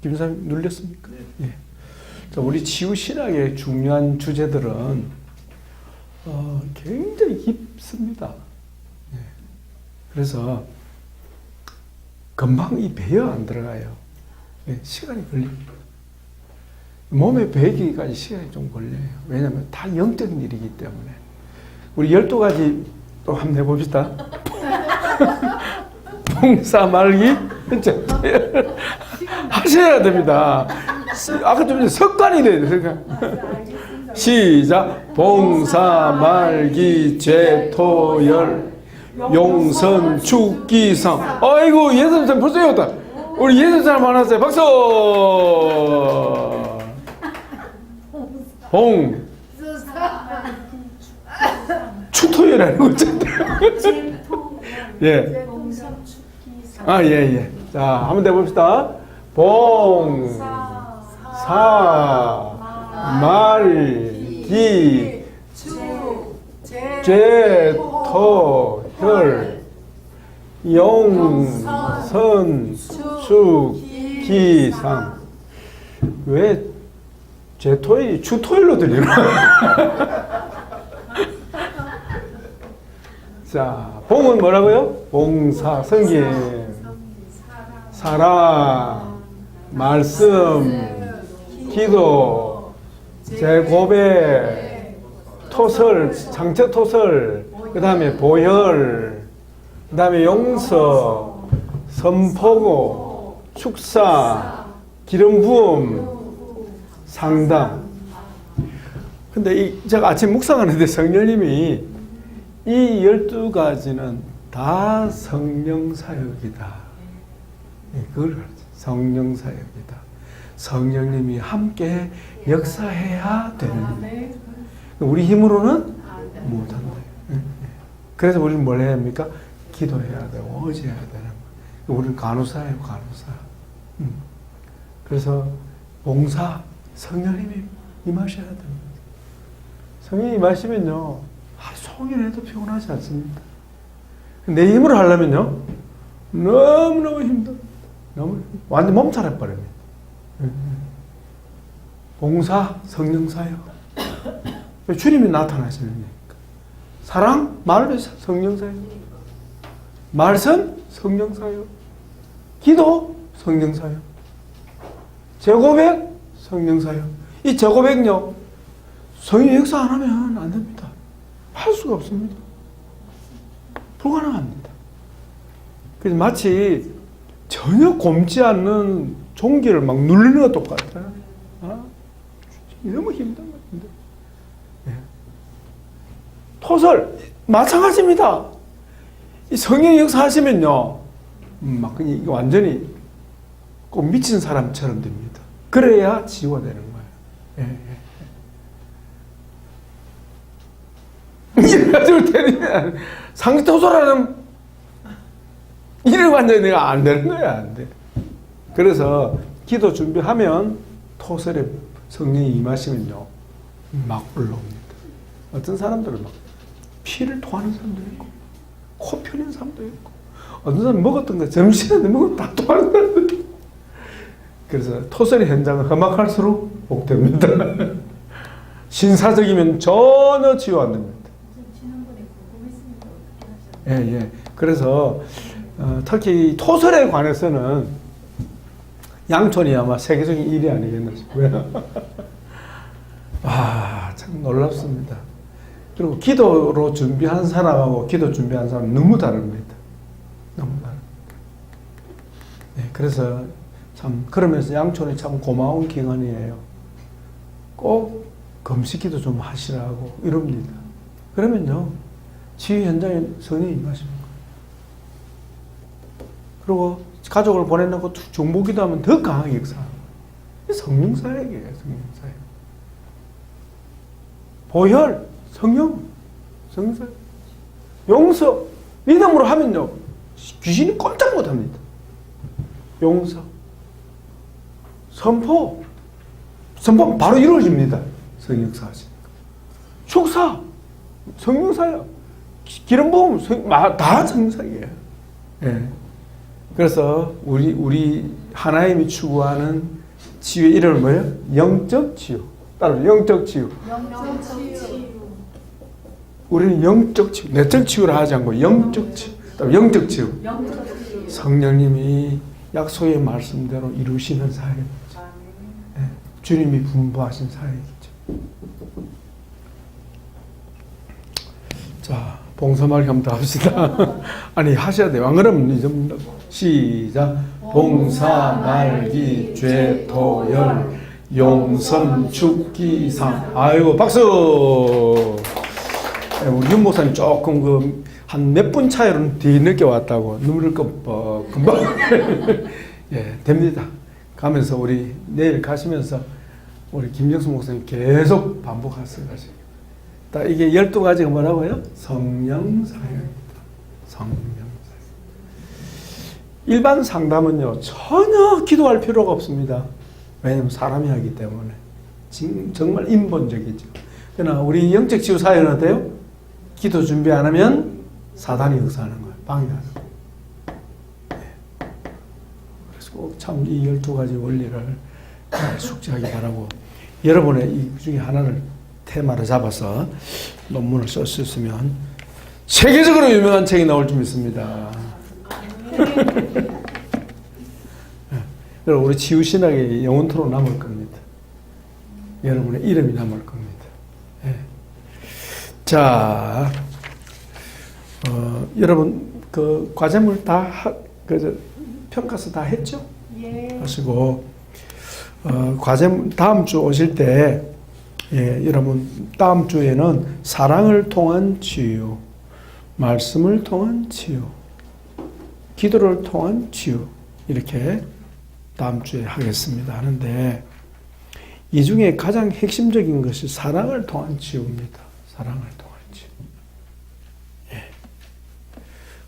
김사님 눌렸습니까? 예. 자, 우리 치유 신학의 중요한 주제들은 굉장히 깊습니다. 예. 그래서 금방 이 배어 안 들어가요. 예, 시간이 걸립니다. 몸에 배기까지 시간이 좀 걸려요. 왜냐하면 다 영적인 일이기 때문에. 우리 12가지 또 한번 해봅시다. 봉사 말기 하셔야 됩니다. 아까 좀 전에 습관이 돼요. 습관. 시작. 봉사 말기 죄토열 용선 축기상. 아이고 예선사람 벌써 외웠다. 우리 예선사람 많았어요. 박수. 봉 추토열하는 거잖아요. 예. 아, 예, 예. 자, 한번 해봅시다. 봉사 말기 죄토혈 용선 축기상. 왜 죄토일이 추토일로 들리나? 자, 봉은 뭐라고요? 봉사, 성경, 사랑, 말씀, 기도, 제고백, 토설, 상처 토설, 그 다음에 보혈, 그 다음에 용서, 선포고, 축사, 기름 부음, 상담. 근데 제가 아침 묵상하는데 성령님이 이 12가지는 다 성령 사역이다. 그걸 성령 사역이다. 성령님이 함께 역사해야 되는. 우리 힘으로는 못한다. 그래서 우리는 뭘 해야 합니까? 기도해야 되고 어지해야 되는. 우리는 간호사예요, 간호사. 그래서 봉사, 성령님이 임하셔야 됩니다. 성령이 임하시면요, 하루 종일 해도 피곤하지 않습니다. 내 힘으로 하려면요, 너무너무 힘들어. 완전 몸살해버립니다. 봉사, 성령사역. 주님이 나타나시는 거니까. 사랑, 말에서 성령사역. 말씀, 성령사역. 기도, 성령사역. 제고백, 성령사역. 이 제고백요, 성령 역사 안 하면 안 됩니다. 할 수가 없습니다. 불가능합니다. 그래서 마치 전혀 곪지 않는 종기를 막 누르는 것 똑같아요. 너무 힘든 건데. 예. 토설 마찬가지입니다. 이 성령 역사 하시면요, 막 그냥 완전히 꼭 미친 사람처럼 됩니다. 그래야 지워되는 거예요. 예, 예. 이래가지고 때리면 상토설하는 이래 완전히 내가 안 되는 거야, 안 돼. 그래서 기도 준비하면 토설에 성령이 임하시면요, 막 올라옵니다. 어떤 사람들은 막 피를 토하는 사람도 있고, 코 펴는 사람도 있고, 어떤 사람은 먹었던 거 점심에 먹으면 다 토하는 사람도 있고. 그래서 토설의 현장은 험악할수록 복됩니다. 신사적이면 전혀 치유 안 됩니다. 예, 예. 그래서 특히 토설에 관해서는 양촌이 아마 세계적인 일이 아니겠나 싶고요. 아, 참 놀랍습니다. 그리고 기도로 준비한 사람하고 기도 준비한 사람은 너무 다릅니다. 너무 다릅니다. 예, 그래서 참 그러면서 양촌이 참 고마운 기관이에요. 꼭 금식기도 좀 하시라고 이럽니다. 그러면요, 치유 현장에 성령이 임하십니다. 그리고 가족을 보내놓고 중보기도 하면 더 강하게 역사하는 거예요. 성령사역이에요, 성령사역. 보혈, 성령사역. 용서, 믿음으로 하면요, 귀신이 꼼짝 못합니다. 용서. 선포 바로 이루어집니다. 성령 역사 하시니까. 축사, 성령사역. 기름 부음 다 성령사역이에요. 예. 그래서 우리 하나님이 추구하는 치유의 이름은 뭐예요? 영적 치유. 따로 영적 치유. 우리는 영적 치유, 내적 치유를 하지 않고 영적 치유, 영적 치유. 성령님이 약속의 말씀대로 이루시는 사역이죠. 네, 주님이 분부하신 사역이죠. 자, 봉사말기 한번 더 합시다. 아니, 하셔야 돼요. 안 그러면 잊어먹는다고. 시작. 봉사말기, 죄토열, 용선, 죽기, 상. 아이고, 박수! 우리 윤 목사님 조금 한 몇 분 차이로는 뒤늦게 왔다고 눈물을 금방 예, 됩니다. 가면서 우리 내일 가시면서 우리 김정수 목사님 계속 반복하세요. 딱 이게 12가지가 뭐라고요? 성령 사역입니다. 성령 사역. 일반 상담은요 전혀 기도할 필요가 없습니다. 왜냐하면 사람이 하기 때문에 정말 인본적이죠. 그러나 우리 영적 치유 사역은 어때요? 기도 준비 안 하면 사단이 역사하는 거예요. 방해하는 거예요. 네. 그래서 꼭 참 이 12가지 원리를 잘 숙지하기 바라고, 여러분의 이 중에 하나를 테마로 잡아서 논문을 쓸 수 있으면 세계적으로 유명한 책이 나올 줄 믿습니다. 여러분, 우리 치유신학이 영원토록 남을 겁니다. 여러분의 이름이 남을 겁니다. 네. 자, 여러분 그 과제물 다 평가서 다 했죠? 예. 하시고 과제 다음 주 오실 때 여러분 다음 주에는 사랑을 통한 치유, 말씀을 통한 치유, 기도를 통한 치유 이렇게 다음 주에 하겠습니다. 하는데 이 중에 가장 핵심적인 것이 사랑을 통한 치유입니다. 사랑을 통한 치유. 예.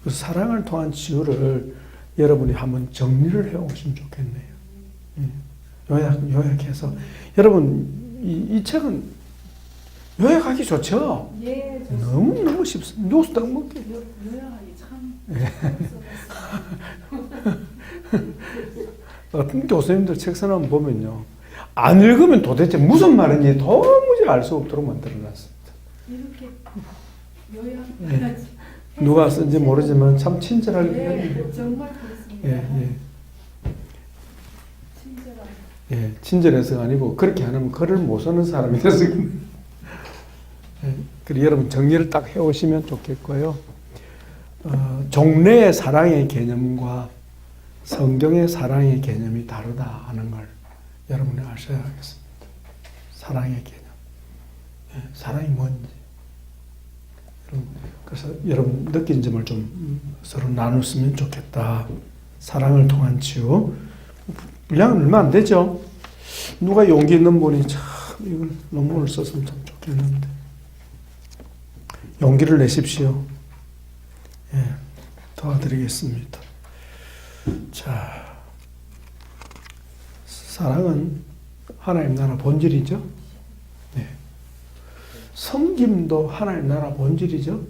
그래서 사랑을 통한 치유를 여러분이 한번 정리를 해오시면 좋겠네요. 예. 요약해서 여러분 이 책은 요약하기 좋죠. 예, 너무 쉽습니다. 뉴스 딱 먹게. 요약하기 참. 예. 어떤 교수님들 책 써놓으면 보면요, 안 읽으면 도대체 무슨 말인지 도무지 알 수 없도록 만들어놨습니다. 이렇게 요약해야지. 누가 쓴지 모르지만 참 친절하게. 네, 정말 그렇습니다. 예. 예, 친절해서가 아니고 그렇게 안 하면 글을 못 쓰는 사람이 돼서. 예, 그리고 여러분 정리를 딱 해오시면 좋겠고요. 종래의 사랑의 개념과 성경의 사랑의 개념이 다르다 하는 걸 여러분이 아셔야 하겠습니다. 사랑의 개념. 예, 사랑이 뭔지. 그래서 여러분 느낀 점을 좀 서로 나눴으면 좋겠다. 사랑을 통한 치유. 분량은 얼마 안 되죠? 누가 용기 있는 분이 참 이걸 논문을 썼으면 참 좋겠는데. 용기를 내십시오. 예, 도와드리겠습니다. 자, 사랑은 하나님 나라 본질이죠. 네. 섬김도 하나님 나라 본질이죠.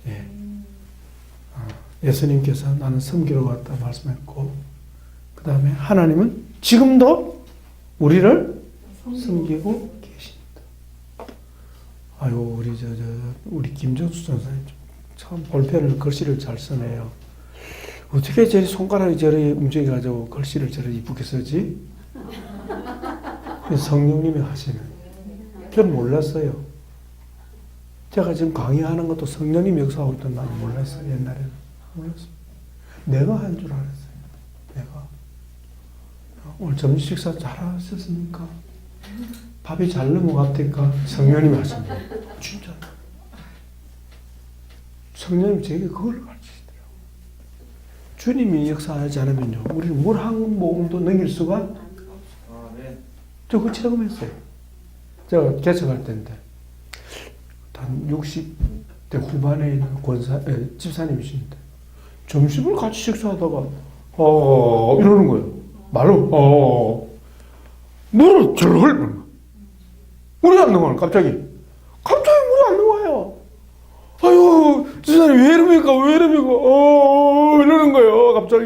예. 예수님께서 나는 섬기러 왔다 말씀했고, 그 다음에 하나님은 지금도 우리를 섬기고 계십니다. 아유, 우리 김정수 전사님 참 볼펜을 글씨를 잘 쓰네요. 어떻게 저리 손가락이 저리 움직여가지고 글씨를 저리 이쁘게 쓰지? 성령님이 하시는. 전 몰랐어요. 제가 지금 강의하는 것도 성령님이 역사하고 있던 나는 몰랐어요. 옛날에는 몰랐어요. 내가 한 줄 알았어요. 내가. 오늘 점심 식사 잘 하셨습니까? 밥이 잘 넘어갑니까? 성령님이 하십니다. 진짜. 성령님이 제게 그걸 가르치시더라고요. 주님이 역사하지 않으면요, 우리는 물 한 모금도 넘길 수가 저 그거 체험했어요. 제가 개척할 때인데 한 60대 후반에 있는 집사님이신데 점심을 같이 식사하다가 이러는 거예요. 말로 물을 절 흘리는 거예요. 물이 안 넘어가요. 갑자기 물이 안 넘어가요. 아유, 집사님 왜 이럽니까? 이러는 거예요. 갑자기.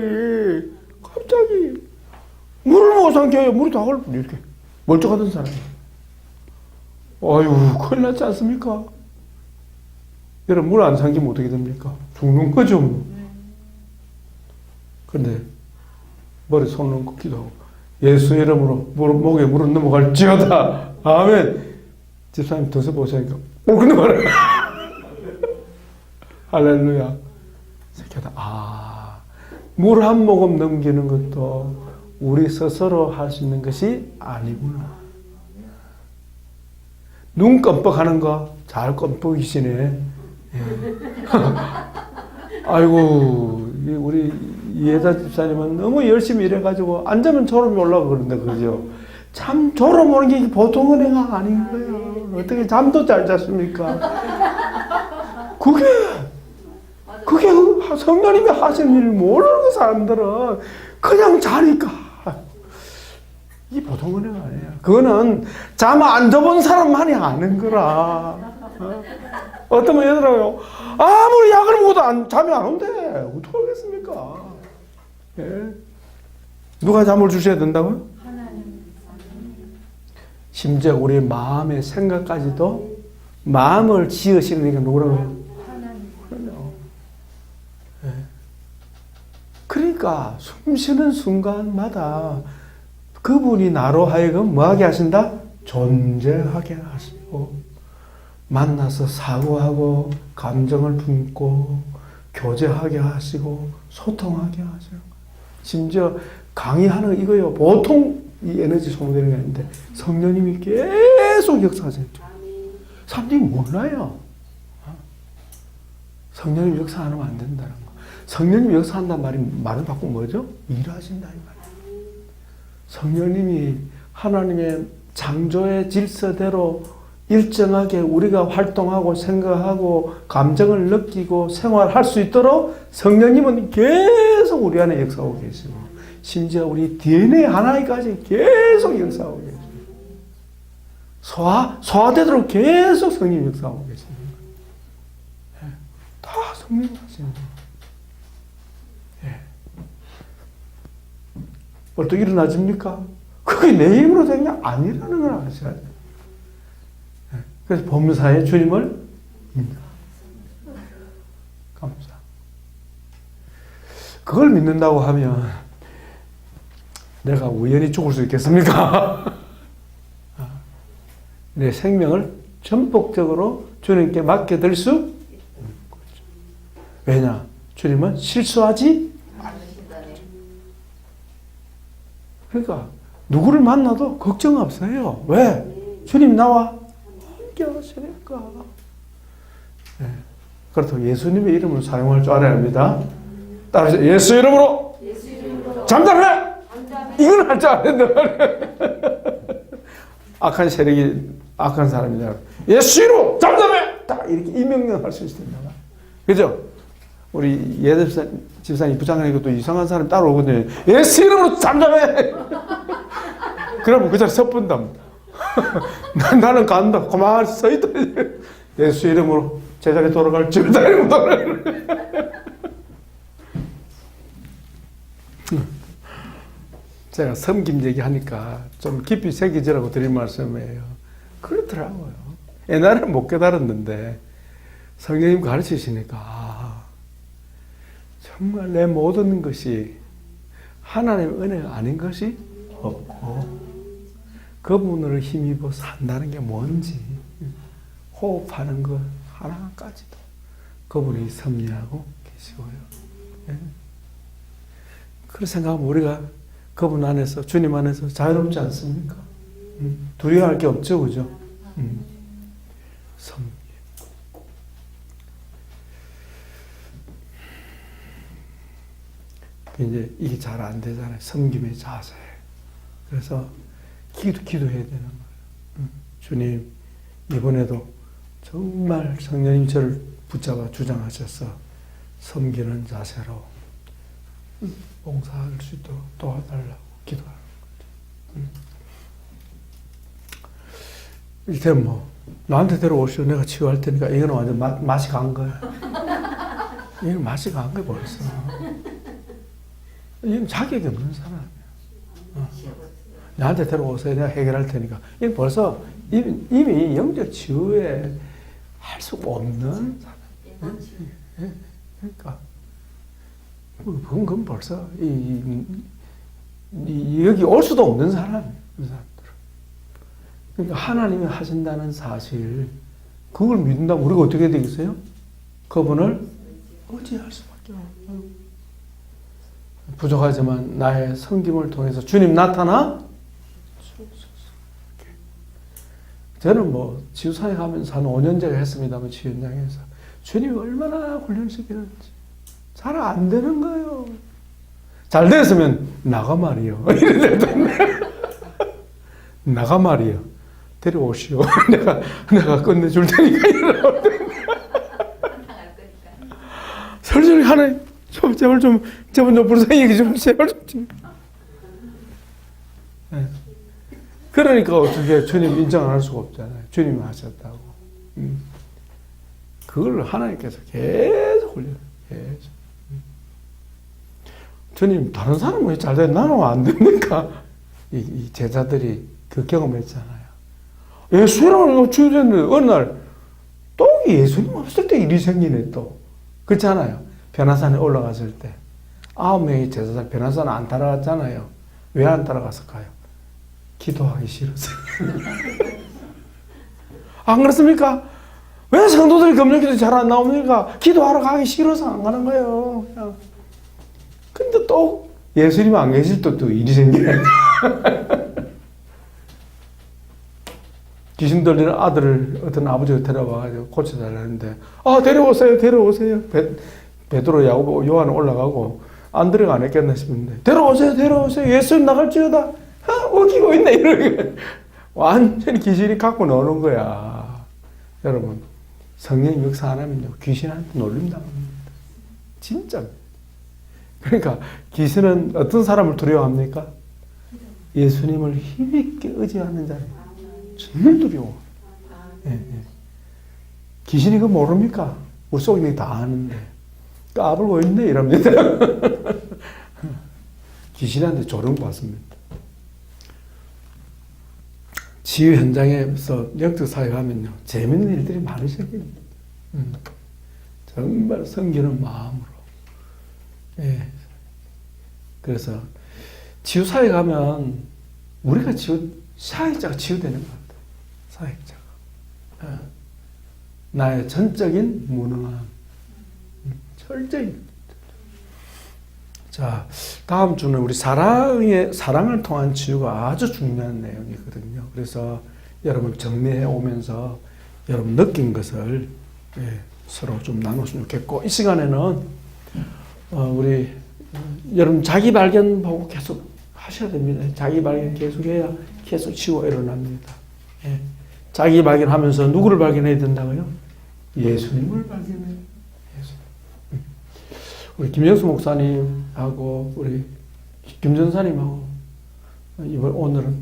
물을 못 삼켜요. 물이 다 흘러. 이렇게. 멀쩡하던 사람이. 아유, 큰일 났지 않습니까? 여러분, 물 안 삼키면 어떻게 됩니까? 죽는 거죠. 뭐. 그런데 머리 손 얹고 기도하고 예수 이름으로 목에 물은 넘어갈지어다. 아멘. 집사님 더 보시니까 목 넘어가라. 할렐루야. 물 한 모금 넘기는 것도 우리 스스로 할 수 있는 것이 아니구나. 눈 껌뻑하는 거 잘 껌뻑이시네. 예. 아이고, 우리 이혜자 집사님은 너무 열심히 일해가지고 앉으면 졸음이 올라오고 그런데 그죠? 참 졸음 오는 게 보통은 애가 아닌 거예요. 어떻게 잠도 잘 잤습니까? 그게 성령님이 하시는 일을 모르는 그 사람들은 그냥 자니까. 이 보통 은혜가 아니에요. 그거는 잠 안 자본 사람만이 아는 거라. 어떤 분 얘들아요. 아무리 약을 먹어도 잠이 안 온대. 어떻게 하겠습니까? 예. 누가 잠을 주셔야 된다고요? 심지어 우리 마음의 생각까지도 마음을 지으시는 게 누구라고요? 예. 그러니까 숨 쉬는 순간마다 그분이 나로 하여금 뭐하게 하신다? 존재하게 하시고 만나서 사고하고 감정을 품고 교제하게 하시고 소통하게 하시고 심지어 강의하는 거 이거요. 보통 이 에너지 소모되는 게 아닌데 성령님이 계속 역사하세요. 사람들이 몰라요. 성령님 역사 안 하면 안 된다는 거. 성령님 역사한다는 말은 바꾸면 뭐죠? 일하신다 이 말이에요. 성령님이 하나님의 창조의 질서대로 일정하게 우리가 활동하고 생각하고 감정을 느끼고 생활할 수 있도록 성령님은 계속 우리 안에 역사하고 계시고 심지어 우리 DNA 하나까지 계속 역사하고 계시고 소화되도록 계속 성령님 역사하고 계시는 거예요. 다 성령님 하시는 거예요. 어떻게 일어나집니까? 그게 내 힘으로 된 게 아니라는 걸 아셔야 돼요. 그래서 범사에 주님을 감사. 그걸 믿는다고 하면 내가 우연히 죽을 수 있겠습니까? 내 생명을 전폭적으로 주님께 맡겨드릴 수 있는 거죠. 왜냐? 주님은 실수하지 그러니까 누구를 만나도 걱정 없어요. 왜? 주님 나와 함께 하시니까. 네. 그렇다고 예수님의 이름을 사용할 줄 알아야 합니다. 따라서 예수 이름으로 잠잠해! 이건 할 줄 알아야 된다. 악한 세력이 악한 사람이잖아. 예수 이름으로 잠잠해! 딱 이렇게 이명령 할 수 있습니다. 그죠? 우리 예대 집사님 부장하니까 또 이상한 사람 따라오거든요. 예수 이름으로 잠잠해! 그러면 그 자리 섭분답니다. 나는 간다. 가만히 서있다. 예수 이름으로 제자리 돌아갈 줄다. 이러고 돌아가요. 제가 섬김 얘기하니까 좀 깊이 새기지라고 드린 말씀이에요. 그렇더라고요. 옛날에는 못 깨달았는데 성령님 가르치시니까 정말 내 모든 것이 하나님의 은혜가 아닌 것이 없고 그분을 힘입어 산다는 게 뭔지 호흡하는 것 하나까지도 그분이 섭리하고 계시고요. 예. 그런 생각하면 우리가 그분 안에서 주님 안에서 자유롭지 않습니까? 두려워할 게 없죠, 그죠? 섬김. 이제 이게 잘 안 되잖아요. 섬김의 자세. 그래서 기도해야 되는 거예요. 주님, 이번에도 정말 성령님 저를 붙잡아 주장하셔서 섬기는 자세로 봉사할 수 있도록 도와달라고 기도하는 거죠. 일단 나한테 데려오시오. 내가 치유할 테니까 이거는 완전 맛이 간 거야. 이건 맛이 간 거야 벌써. 이건 자격이 없는 사람이야. 나한테 데려오세요. 내가 해결할 테니까. 이 벌써 이미 영적 치유에 할 수가 없는 사람. 그러니까 그건 벌써 여기 올 수도 없는 사람이에요. 그 사람들. 그러니까 하나님이 하신다는 사실, 그걸 믿는다면 우리가 어떻게 되겠어요? 그분을 의지할 수밖에 없어요. 부족하지만 나의 섬김을 통해서 주님 나타나 주옵소서. 저는 뭐 지구사에 가면서 한 5년 전에 했습니다만 치유 현장에서 주님이 얼마나 훈련시키는지 잘 안 되는 거예요. 잘 됐으면 나가 말이요. 나가 말이요. 데려오시오. 내가 끝내줄 테니까 이러고. 설교를 하나님, 제발 좀 불쌍히 좀, 제발 좀. 네. 그러니까 어떻게 주님 인정을 할 수가 없잖아요. 주님이 하셨다고. 그걸 하나님께서 계속 훈련해요. 계속. 주님, 다른 사람은 왜 잘 돼? 나는 안 됩니까? 이 제자들이 그 경험했잖아요. 예수님은 치유됐는데, 어느 날, 또 예수님 없을 때 일이 생기네, 또. 그렇잖아요. 변화산에 올라갔을 때. 9명의 제자들 변화산 안 따라갔잖아요. 왜 안 따라갔을까요? 기도하기 싫어서. 안 그렇습니까? 왜 성도들이 금요기도 잘 안 나옵니까? 기도하러 가기 싫어서 안 가는 거예요. 그냥. 근데 또 예수님 안 계실 때 또 일이 생기네. 귀신 들리는 아들을 어떤 아버지가 데려와가지고 고쳐달라는데, 데려오세요. 베드로, 야고보, 요한은 올라가고 안 들어가 안 했겠나 싶은데, 데려오세요. 예수님 나갈지어다. 웃기고 있네. 이러고 완전히 귀신이 갖고 노는 거야. 여러분, 성령 역사 안 하면요, 귀신한테 놀림당합니다. 진짜. 그러니까 귀신은 어떤 사람을 두려워합니까? 예수님을 힘있게 의지하는 자예요. 정말 두려워. 예. 귀신이 그거 모릅니까? 우리 속에 다 아는데. 까불고 있네, 이럽니다. 귀신한테 조롱받습니다. 치유 현장에서 영적 사역을 하면요, 재밌는 일들이 많으셔요. 정말 섬기는 마음으로. 예. 그래서 치유 사역 하면 우리가 사역자가 치유되는 것 같아요. 사역자가. 나의 전적인 무능함. 철저히. 자, 다음 주는 우리 사랑을 통한 치유가 아주 중요한 내용이거든요. 그래서 여러분 정리해 오면서 여러분 느낀 것을 서로 좀 나눴으면 좋겠고, 이 시간에는 우리 여러분 자기 발견 보고 계속 하셔야 됩니다. 자기 발견 계속해야 계속 치유가 일어납니다. 예. 자기 발견하면서 누구를 발견해야 된다고요? 예수님을 발견해요. 예수님. 우리 김영수 목사님하고 우리 김전사님하고 오늘은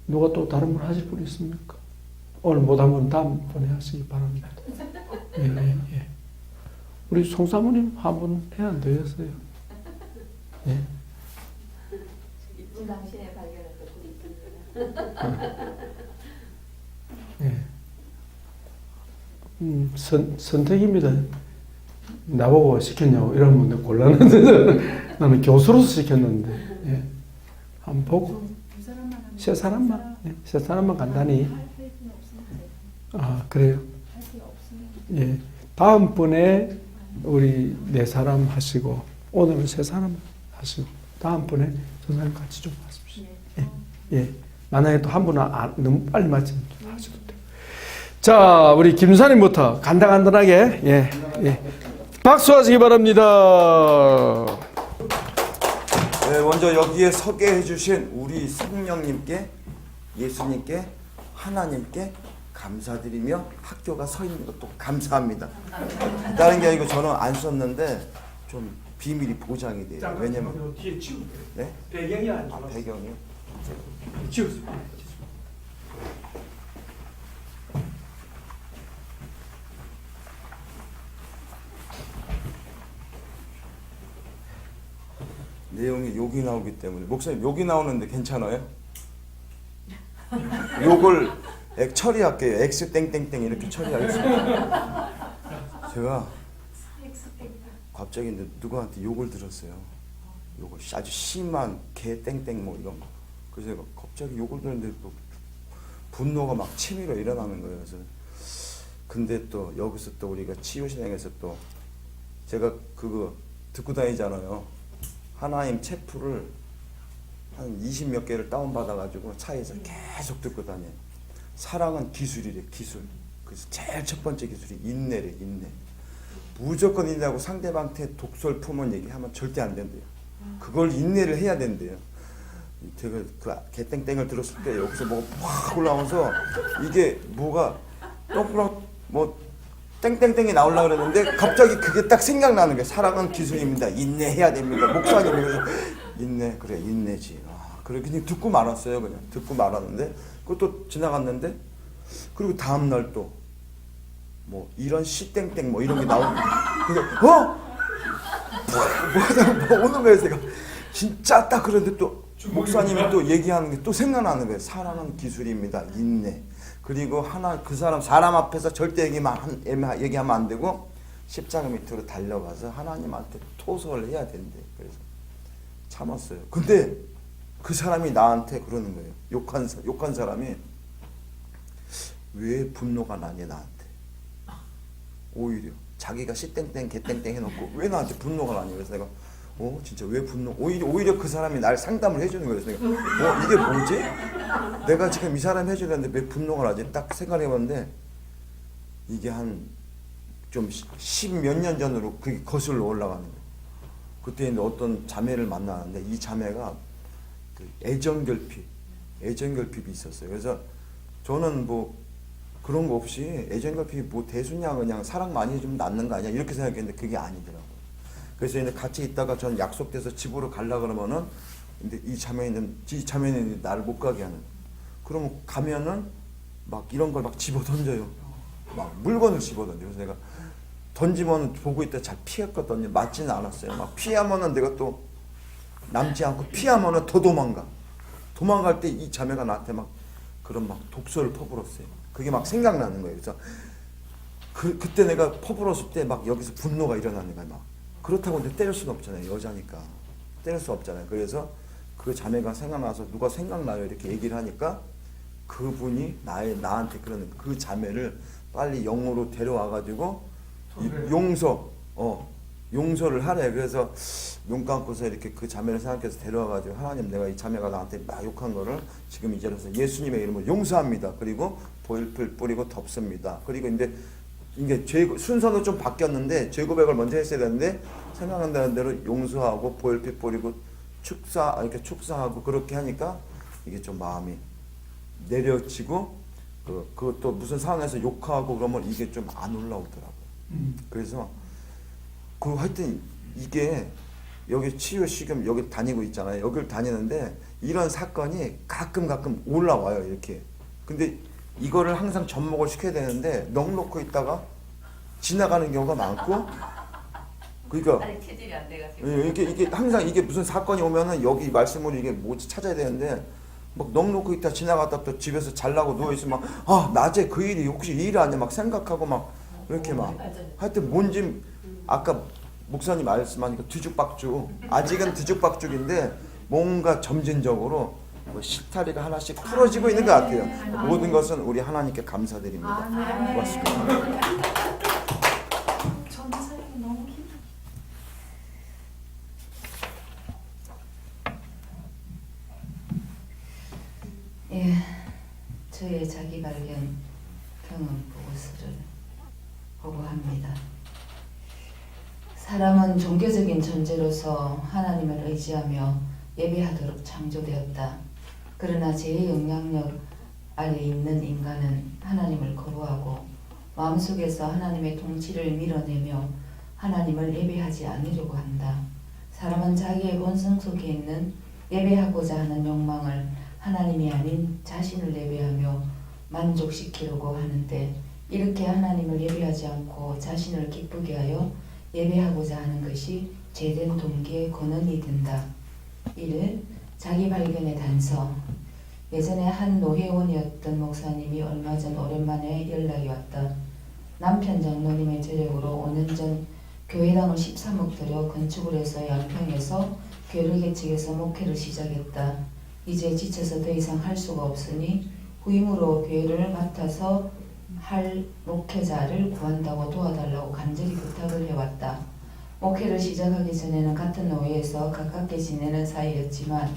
누가 또 다른 분 하실 분 있습니까? 오늘 못한 분 다음번에 하시기 바랍니다. 예. 우리 송사모님 한 분 해야 안 되겠어요? 예. 이쁜 당신의 발견을 듣고 있습니다. 예. 선택입니다. 나보고 시켰냐고 이런 분들 곤란한데 나는 교수로서 시켰는데, 예. 한번 보고 세 사람만 간단히. 그래요? 예. 다음번에 우리 4사람 하시고, 오늘은 3사람 하시고, 다음번에 전사님 같이 좀 하십시오. 예. 만약에 또 한 분은 너무 빨리 마치면 좀 하셔도 돼요. 자, 우리 김사님부터 간단하게, 예. 박수 하시기 바랍니다. 네, 먼저 여기에 서게 해주신 우리 성령님께, 예수님께, 하나님께 감사드리며 학교가 서 있는 것도 감사합니다. 다른 게 아니고 저는 안 썼는데 좀 비밀이 보장이 돼요. 왜냐면 뒤에 치우세요. 네? 배경이 아니고. 배경이요? 치우세요. 네, 내용에 욕이 나오기 때문에. 목사님 욕이 나오는데 괜찮아요? 욕을 처리할게요. X 땡땡땡 이렇게 처리하겠습니다. 제가 갑자기 누구한테 욕을 들었어요. 욕을 아주 심한 개 땡땡 뭐 이런 거. 그래서 제가 갑자기 욕을 들었는데 또 분노가 막 치밀어 일어나는 거예요. 그래서 근데 또 여기서 또 우리가 치유신앙에서 또 제가 그거 듣고 다니잖아요. 하나님 책풀을 한 20몇 개를 다운받아가지고 차에서 계속 듣고 다녀요. 사랑은 기술이래, 기술. 그래서 제일 첫 번째 기술이 인내래, 인내. 무조건 인내하고 상대방한테 독설 품은 얘기하면 절대 안 된대요. 그걸 인내를 해야 된대요. 제가 그 개땡땡을 들었을 때 여기서 뭐가 확 올라오면서 이게 뭐가 동그랗 뭐 땡땡땡이 나오려고 그랬는데 갑자기 그게 딱 생각나는 거예요. 사랑은 기술입니다. 인내해야 됩니다. 목사님이 그래서 인내, 그래 인내지. 그래 그냥 듣고 말았어요. 그냥 듣고 말았는데 그것도 지나갔는데 그리고 다음 날 또 뭐 이런 시땡땡 뭐 이런 게 나오고 근데 뭐 오는 거예요. 제가 진짜 딱 그런데 또 목사님이 또 얘기하는 게 또 생각나는 거예요. 사랑은 기술입니다. 인내. 그리고 하나 그 사람 앞에서 절대 얘기하면 안 되고 십자가 밑으로 달려가서 하나님한테 토설을 해야 된대. 그래서 참았어요. 근데 그 사람이 나한테 그러는 거예요. 욕한 사람이 왜 분노가 나냐 나한테. 오히려 자기가 씨땡땡 개땡땡 해놓고 왜 나한테 분노가 나냐. 그래서 내가 진짜 왜 분노? 오히려 그 사람이 날 상담을 해주는 거예요. 그래서 내가 이게 뭐지? 내가 지금 이 사람 해주려는데 왜 분노가 나지? 딱 생각해봤는데 이게 한 좀 10몇 년 전으로 그게 거슬러 올라가는 거예요. 그때 이제 어떤 자매를 만나는데 이 자매가 그 애정결핍이 있었어요. 그래서 저는 뭐 그런 거 없이 애정결핍이 뭐 대수냐 그냥 사랑 많이 해주면 낫는 거 아니야 이렇게 생각했는데 그게 아니더라고요. 그래서 이제 같이 있다가 전 약속돼서 집으로 가려 그러면은 근데 이 자매는 나를 못 가게 하는. 그러면 가면은 막 이런 걸 막 집어 던져요. 막 물건을 집어 던져. 그래서 내가 던지면 보고 있다 잘 피했거든요. 맞지는 않았어요. 막 피하면은 내가 또 남지 않고 피하면은 더 도망갈 때 이 자매가 나한테 막 그런 막 독소를 퍼부었어요. 그게 막 생각나는 거예요. 그래서 그때 내가 퍼부었을 때 막 여기서 분노가 일어나는 거예요. 막 그렇다고 근데 때릴 수는 없잖아요. 여자니까 때릴 수 없잖아요. 그래서 그 자매가 생각나서 누가 생각나요 이렇게 얘기를 하니까 그분이 나한테 그러는 그 자매를 빨리 영으로 데려와가지고 용서를 하래. 그래서 눈 감고서 이렇게 그 자매를 생각해서 데려와가지고 하나님 내가 이 자매가 나한테 막 욕한 거를 지금 이 자리에서 예수님의 이름으로 용서합니다. 그리고 보일풀 뿌리고 덮습니다. 그리고 이게 순서는 좀 바뀌었는데 죄 고백을 먼저 했어야 되는데 생각한다는 대로 용서하고 보일풀 뿌리고 이렇게 축사하고 그렇게 하니까 이게 좀 마음이 내려지고 그것도 무슨 상황에서 욕하고 그러면 이게 좀 안 올라오더라고요. 그래서 하여튼 이게 여기 치유식음 여기 다니고 있잖아요. 여기를 다니는데 이런 사건이 가끔 올라와요. 이렇게. 근데 이거를 항상 접목을 시켜야 되는데 넉놓고 있다가 지나가는 경우가 많고 그러니까 체질이 안 돼가지고 이게 항상 이게 무슨 사건이 오면은 여기 말씀으로 이게 뭐지 찾아야 되는데 막 넉놓고 있다 지나갔다 또 집에서 잘라고 누워있으면 낮에 그 일이 혹시 이 일 아니야 막 생각하고 막 이렇게 막 하여튼 뭔지 아까 목사님 말씀하니까 뒤죽박죽 아직은 뒤죽박죽인데 뭔가 점진적으로 뭐 실타리가 하나씩 풀어지고 있는 것 같아요. 모든 것은 우리 하나님께 감사드립니다. 고맙습니다. 예, 저의 자기 발견 경험 보고서를 보고합니다. 사람은 종교적인 존재로서 하나님을 의지하며 예배하도록 창조되었다. 그러나 죄의 영향력 아래 있는 인간은 하나님을 거부하고 마음속에서 하나님의 통치를 밀어내며 하나님을 예배하지 않으려고 한다. 사람은 자기의 본성 속에 있는 예배하고자 하는 욕망을 하나님이 아닌 자신을 예배하며 만족시키려고 하는데 이렇게 하나님을 예배하지 않고 자신을 기쁘게 하여 예배하고자 하는 것이 죄된 동기의 근원이 된다. 1. 자기 발견의 단서. 예전에 한 노회원이었던 목사님이 얼마 전 오랜만에 연락이 왔다. 남편 장로님의 저력으로 5년 전 교회당을 13억 들여 건축을 해서 양평에서 교회를 개척해서 목회를 시작했다. 이제 지쳐서 더 이상 할 수가 없으니 후임으로 교회를 맡아서 할 목회자를 구한다고 도와달라고 간절히 부탁을 해왔다. 목회를 시작하기 전에는 같은 노회에서 가깝게 지내는 사이였지만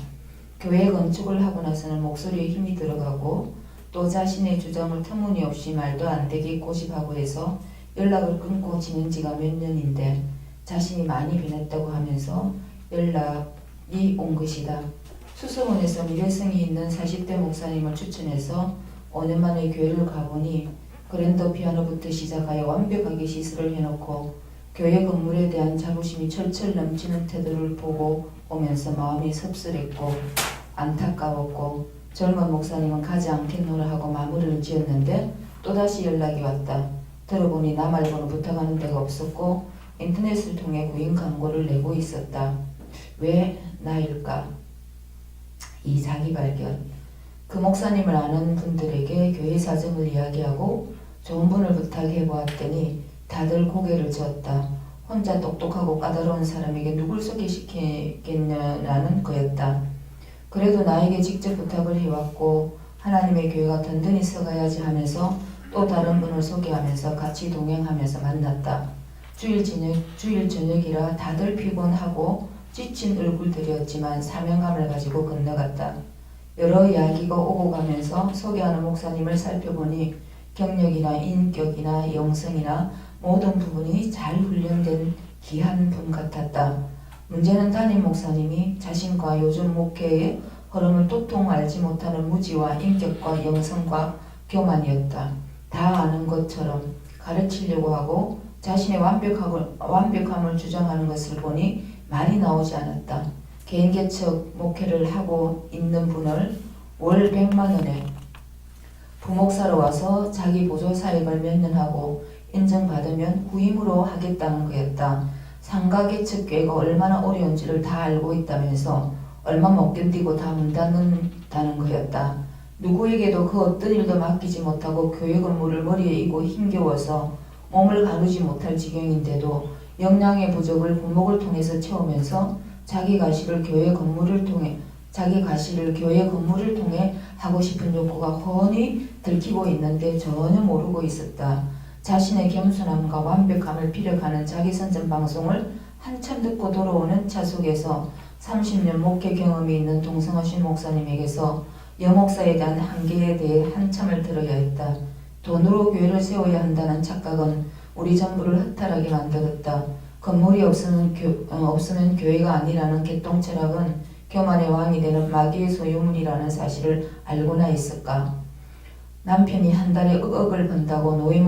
교회 건축을 하고 나서는 목소리에 힘이 들어가고 또 자신의 주장을 터무니없이 말도 안 되게 고집하고 해서 연락을 끊고 지낸 지가 몇 년인데 자신이 많이 변했다고 하면서 연락이 온 것이다. 수서원에서 미래성이 있는 40대 목사님을 추천해서 5년 만에 교회를 가보니 그랜드 피아노부터 시작하여 완벽하게 시설을 해놓고 교회 건물에 대한 자부심이 철철 넘치는 태도를 보고 오면서 마음이 섭섭했고 안타까웠고 젊은 목사님은 가지 않겠노라 하고 마무리를 지었는데 또다시 연락이 왔다. 들어보니 나 말고는 부탁하는 데가 없었고 인터넷을 통해 구인 광고를 내고 있었다. 왜 나일까? 이 자기 발견. 그 목사님을 아는 분들에게 교회 사정을 이야기하고 좋은 분을 부탁해 보았더니 다들 고개를 저었다. 혼자 똑똑하고 까다로운 사람에게 누굴 소개시키겠냐는 거였다. 그래도 나에게 직접 부탁을 해왔고 하나님의 교회가 든든히 서가야지 하면서 또 다른 분을 소개하면서 같이 동행하면서 만났다. 주일 저녁이라 다들 피곤하고 지친 얼굴들이었지만 사명감을 가지고 건너갔다. 여러 이야기가 오고 가면서 소개하는 목사님을 살펴보니 경력이나 인격이나 영성이나 모든 부분이 잘 훈련된 귀한 분 같았다. 문제는 담임 목사님이 자신과 요즘 목회의 흐름을 도통 알지 못하는 무지와 인격과 영성과 교만이었다. 다 아는 것처럼 가르치려고 하고 자신의 완벽함을 주장하는 것을 보니 말이 나오지 않았다. 개인 개척 목회를 하고 있는 분을 월 100만 원에 부목사로 와서 자기 보조사역을 몇 년 하고 인정받으면 후임으로 하겠다는 거였다. 상가 개척교회가 얼마나 어려운지를 다 알고 있다면서 얼마 못 견디고 다 문 닫는다는 거였다. 누구에게도 그 어떤 일도 맡기지 못하고 교회 건물을 머리에 이고 힘겨워서 몸을 가누지 못할 지경인데도 역량의 부족을 부목을 통해서 채우면서 자기 가시를 교회 건물을 통해 하고 싶은 욕구가 훤히 들키고 있는데 전혀 모르고 있었다. 자신의 겸손함과 완벽함을 피력하는 자기 선전 방송을 한참 듣고 돌아오는 차 속에서 30년 목회 경험이 있는 동성하신 목사님에게서 여목사에 대한 한계에 대해 한참을 들어야 했다. 돈으로 교회를 세워야 한다는 착각은 우리 전부를 허탈하게 만들었다. 건물이 없으면 교회가 아니라는 개똥철학은 교만의 왕이 되는 마귀의 소유물이라는 사실을 알고나 있을까? 남편이 한 달에 억을 번다고 노예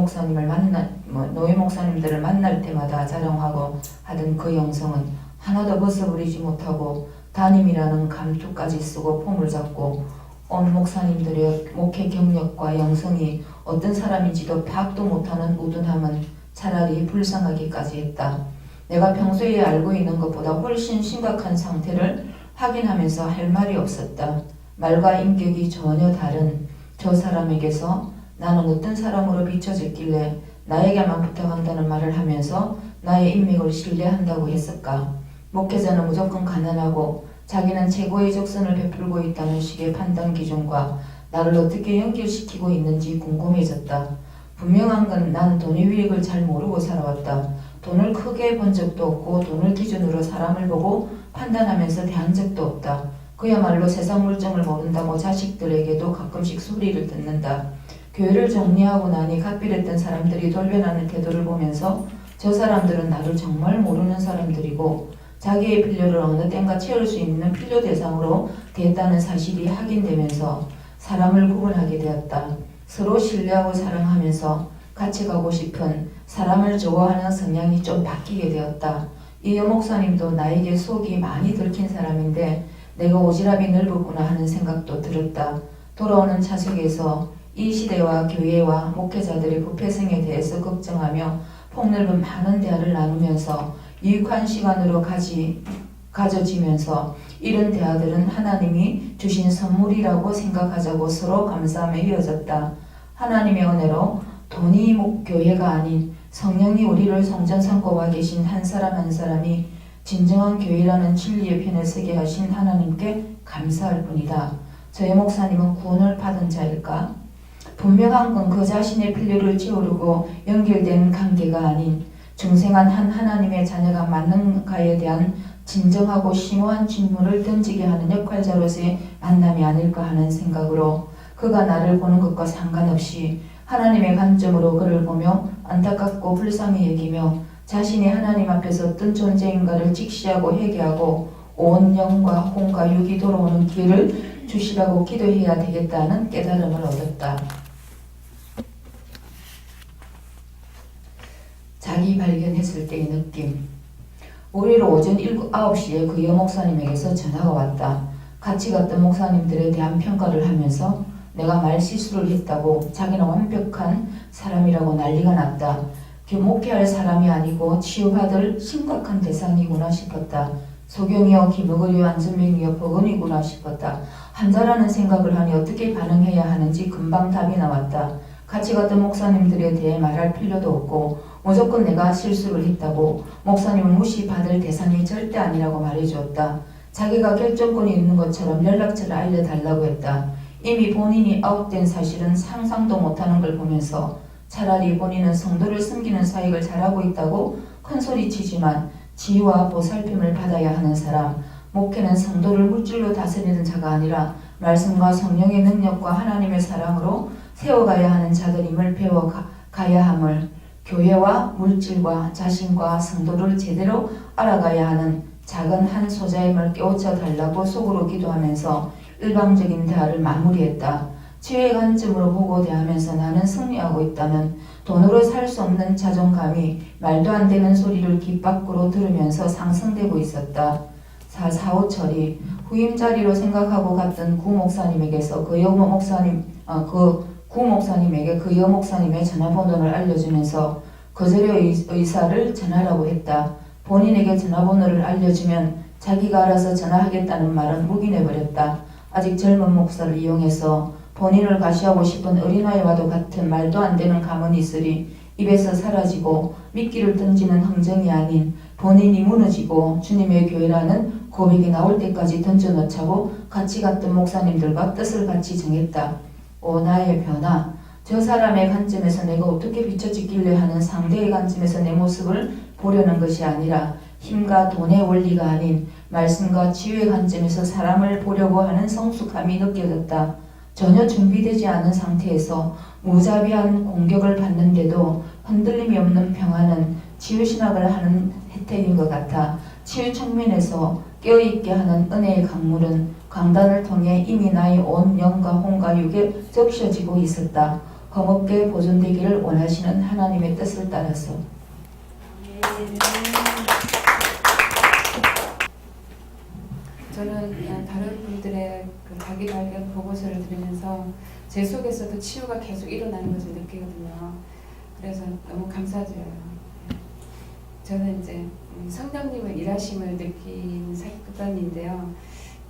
목사님들을 만날 때마다 자랑하고 하던 그 영성은 하나도 벗어버리지 못하고 담임이라는 감투까지 쓰고 폼을 잡고 온 목사님들의 목회 경력과 영성이 어떤 사람인지도 파악도 못하는 우둔함은 차라리 불쌍하기까지 했다. 내가 평소에 알고 있는 것보다 훨씬 심각한 상태를 확인하면서 할 말이 없었다. 말과 인격이 전혀 다른 저 사람에게서 나는 어떤 사람으로 비춰졌길래 나에게만 부탁한다는 말을 하면서 나의 인맥을 신뢰한다고 했을까? 목회자는 무조건 가난하고 자기는 최고의 적선을 베풀고 있다는 식의 판단 기준과 나를 어떻게 연결시키고 있는지 궁금해졌다. 분명한 건 난 돈의 유익을 잘 모르고 살아왔다. 돈을 크게 본 적도 없고 돈을 기준으로 사람을 보고 판단하면서 대한 적도 없다. 그야말로 세상 물정을 모른다고 자식들에게도 가끔씩 소리를 듣는다. 교회를 정리하고 나니 갓빌했던 사람들이 돌변하는 태도를 보면서 저 사람들은 나를 정말 모르는 사람들이고 자기의 필요를 어느 땐가 채울 수 있는 필요 대상으로 됐다는 사실이 확인되면서 사람을 구분하게 되었다. 서로 신뢰하고 사랑하면서 같이 가고 싶은 사람을 좋아하는 성향이 좀 바뀌게 되었다. 이 여목사님도 나에게 속이 많이 들킨 사람인데 내가 오지랖이 넓었구나 하는 생각도 들었다. 돌아오는 차석에서 이 시대와 교회와 목회자들의 부패성에 대해서 걱정하며 폭넓은 많은 대화를 나누면서 유익한 시간으로 가지 가져지면서 이런 대화들은 하나님이 주신 선물이라고 생각하자고 서로 감사하며 이어졌다. 하나님의 은혜로 돈이 교회가 아닌 성령이 우리를 성전 삼고와 계신 한 사람 한 사람이 진정한 교회라는 진리의 편에 서게 하신 하나님께 감사할 뿐이다. 저의 목사님은 구원을 받은 자일까? 분명한 건 그 자신의 필요를 채우려고 연결된 관계가 아닌 중생한 한 하나님의 자녀가 맞는가에 대한 진정하고 심오한 질문을 던지게 하는 역할자로서의 만남이 아닐까 하는 생각으로 그가 나를 보는 것과 상관없이 하나님의 관점으로 그를 보며 안타깝고 불쌍히 여기며 자신이 하나님 앞에서 어떤 존재인가를 직시하고 회개하고 온 영과 혼과 육이 돌아오는 기회를 주시라고 기도해야 되겠다는 깨달음을 얻었다. 자기 발견했을 때의 느낌. 월요일 오전 9시에 그 여목사님에게서 전화가 왔다. 같이 갔던 목사님들에 대한 평가를 하면서 내가 말 실수를 했다고 자기는 완벽한 사람이라고 난리가 났다. 목회할 사람이 아니고 치유받을 심각한 대상이구나 싶었다. 소경이여 기먹으려 안전명이여 버금이구나 싶었다. 환자라는 생각을 하니 어떻게 반응해야 하는지 금방 답이 나왔다. 같이 갔던 목사님들에 대해 말할 필요도 없고 무조건 내가 실수를 했다고 목사님은 무시받을 대상이 절대 아니라고 말해주었다. 자기가 결정권이 있는 것처럼 연락처를 알려달라고 했다. 이미 본인이 아웃된 사실은 상상도 못하는 걸 보면서 차라리 본인은 성도를 섬기는 사역을 잘하고 있다고 큰소리치지만 지휘와 보살핌을 받아야 하는 사람, 목회는 성도를 물질로 다스리는 자가 아니라 말씀과 성령의 능력과 하나님의 사랑으로 세워가야 하는 자들임을 배워가야 함을, 교회와 물질과 자신과 성도를 제대로 알아가야 하는 작은 한 소자임을 깨우쳐 달라고 속으로 기도하면서 일방적인 대화를 마무리했다. 치유의 관점으로 보고 대하면서 나는 승리하고 있다면 돈으로 살 수 없는 자존감이 말도 안 되는 소리를 귀 밖으로 들으면서 상승되고 있었다. 사후 처리 후임 자리로 생각하고 갔던 구 목사님에게서 구 목사님에게 그 여 목사님의 전화번호를 알려주면서 거절의 의사를 전하라고 했다. 본인에게 전화번호를 알려주면 자기가 알아서 전화하겠다는 말은 묵인해버렸다. 아직 젊은 목사를 이용해서 본인을 과시하고 싶은 어린아이와도 같은 말도 안 되는 감언이 있으리 입에서 사라지고 미끼를 던지는 흥정이 아닌 본인이 무너지고 주님의 교회라는 고백이 나올 때까지 던져놓자고 같이 갔던 목사님들과 뜻을 같이 정했다. 오 나의 변화. 저 사람의 관점에서 내가 어떻게 비춰지길래 하는 상대의 관점에서 내 모습을 보려는 것이 아니라 힘과 돈의 원리가 아닌 말씀과 치유의 관점에서 사람을 보려고 하는 성숙함이 느껴졌다. 전혀 준비되지 않은 상태에서 무자비한 공격을 받는데도 흔들림이 없는 평화는 치유신학을 하는 혜택인 것 같아. 치유 측면에서 깨어있게 하는 은혜의 강물은 강단을 통해 이미 나의 온 영과 혼과 육에 적셔지고 있었다. 험없게 보존되기를 원하시는 하나님의 뜻을 따라서. 저는 다른 분들의 그 자기 발견 보고서를 들으면서 제 속에서도 치유가 계속 일어나는 것을 느끼거든요. 그래서 너무 감사드려요. 저는 이제 성령님의 일하심을 느낀 사건인데요.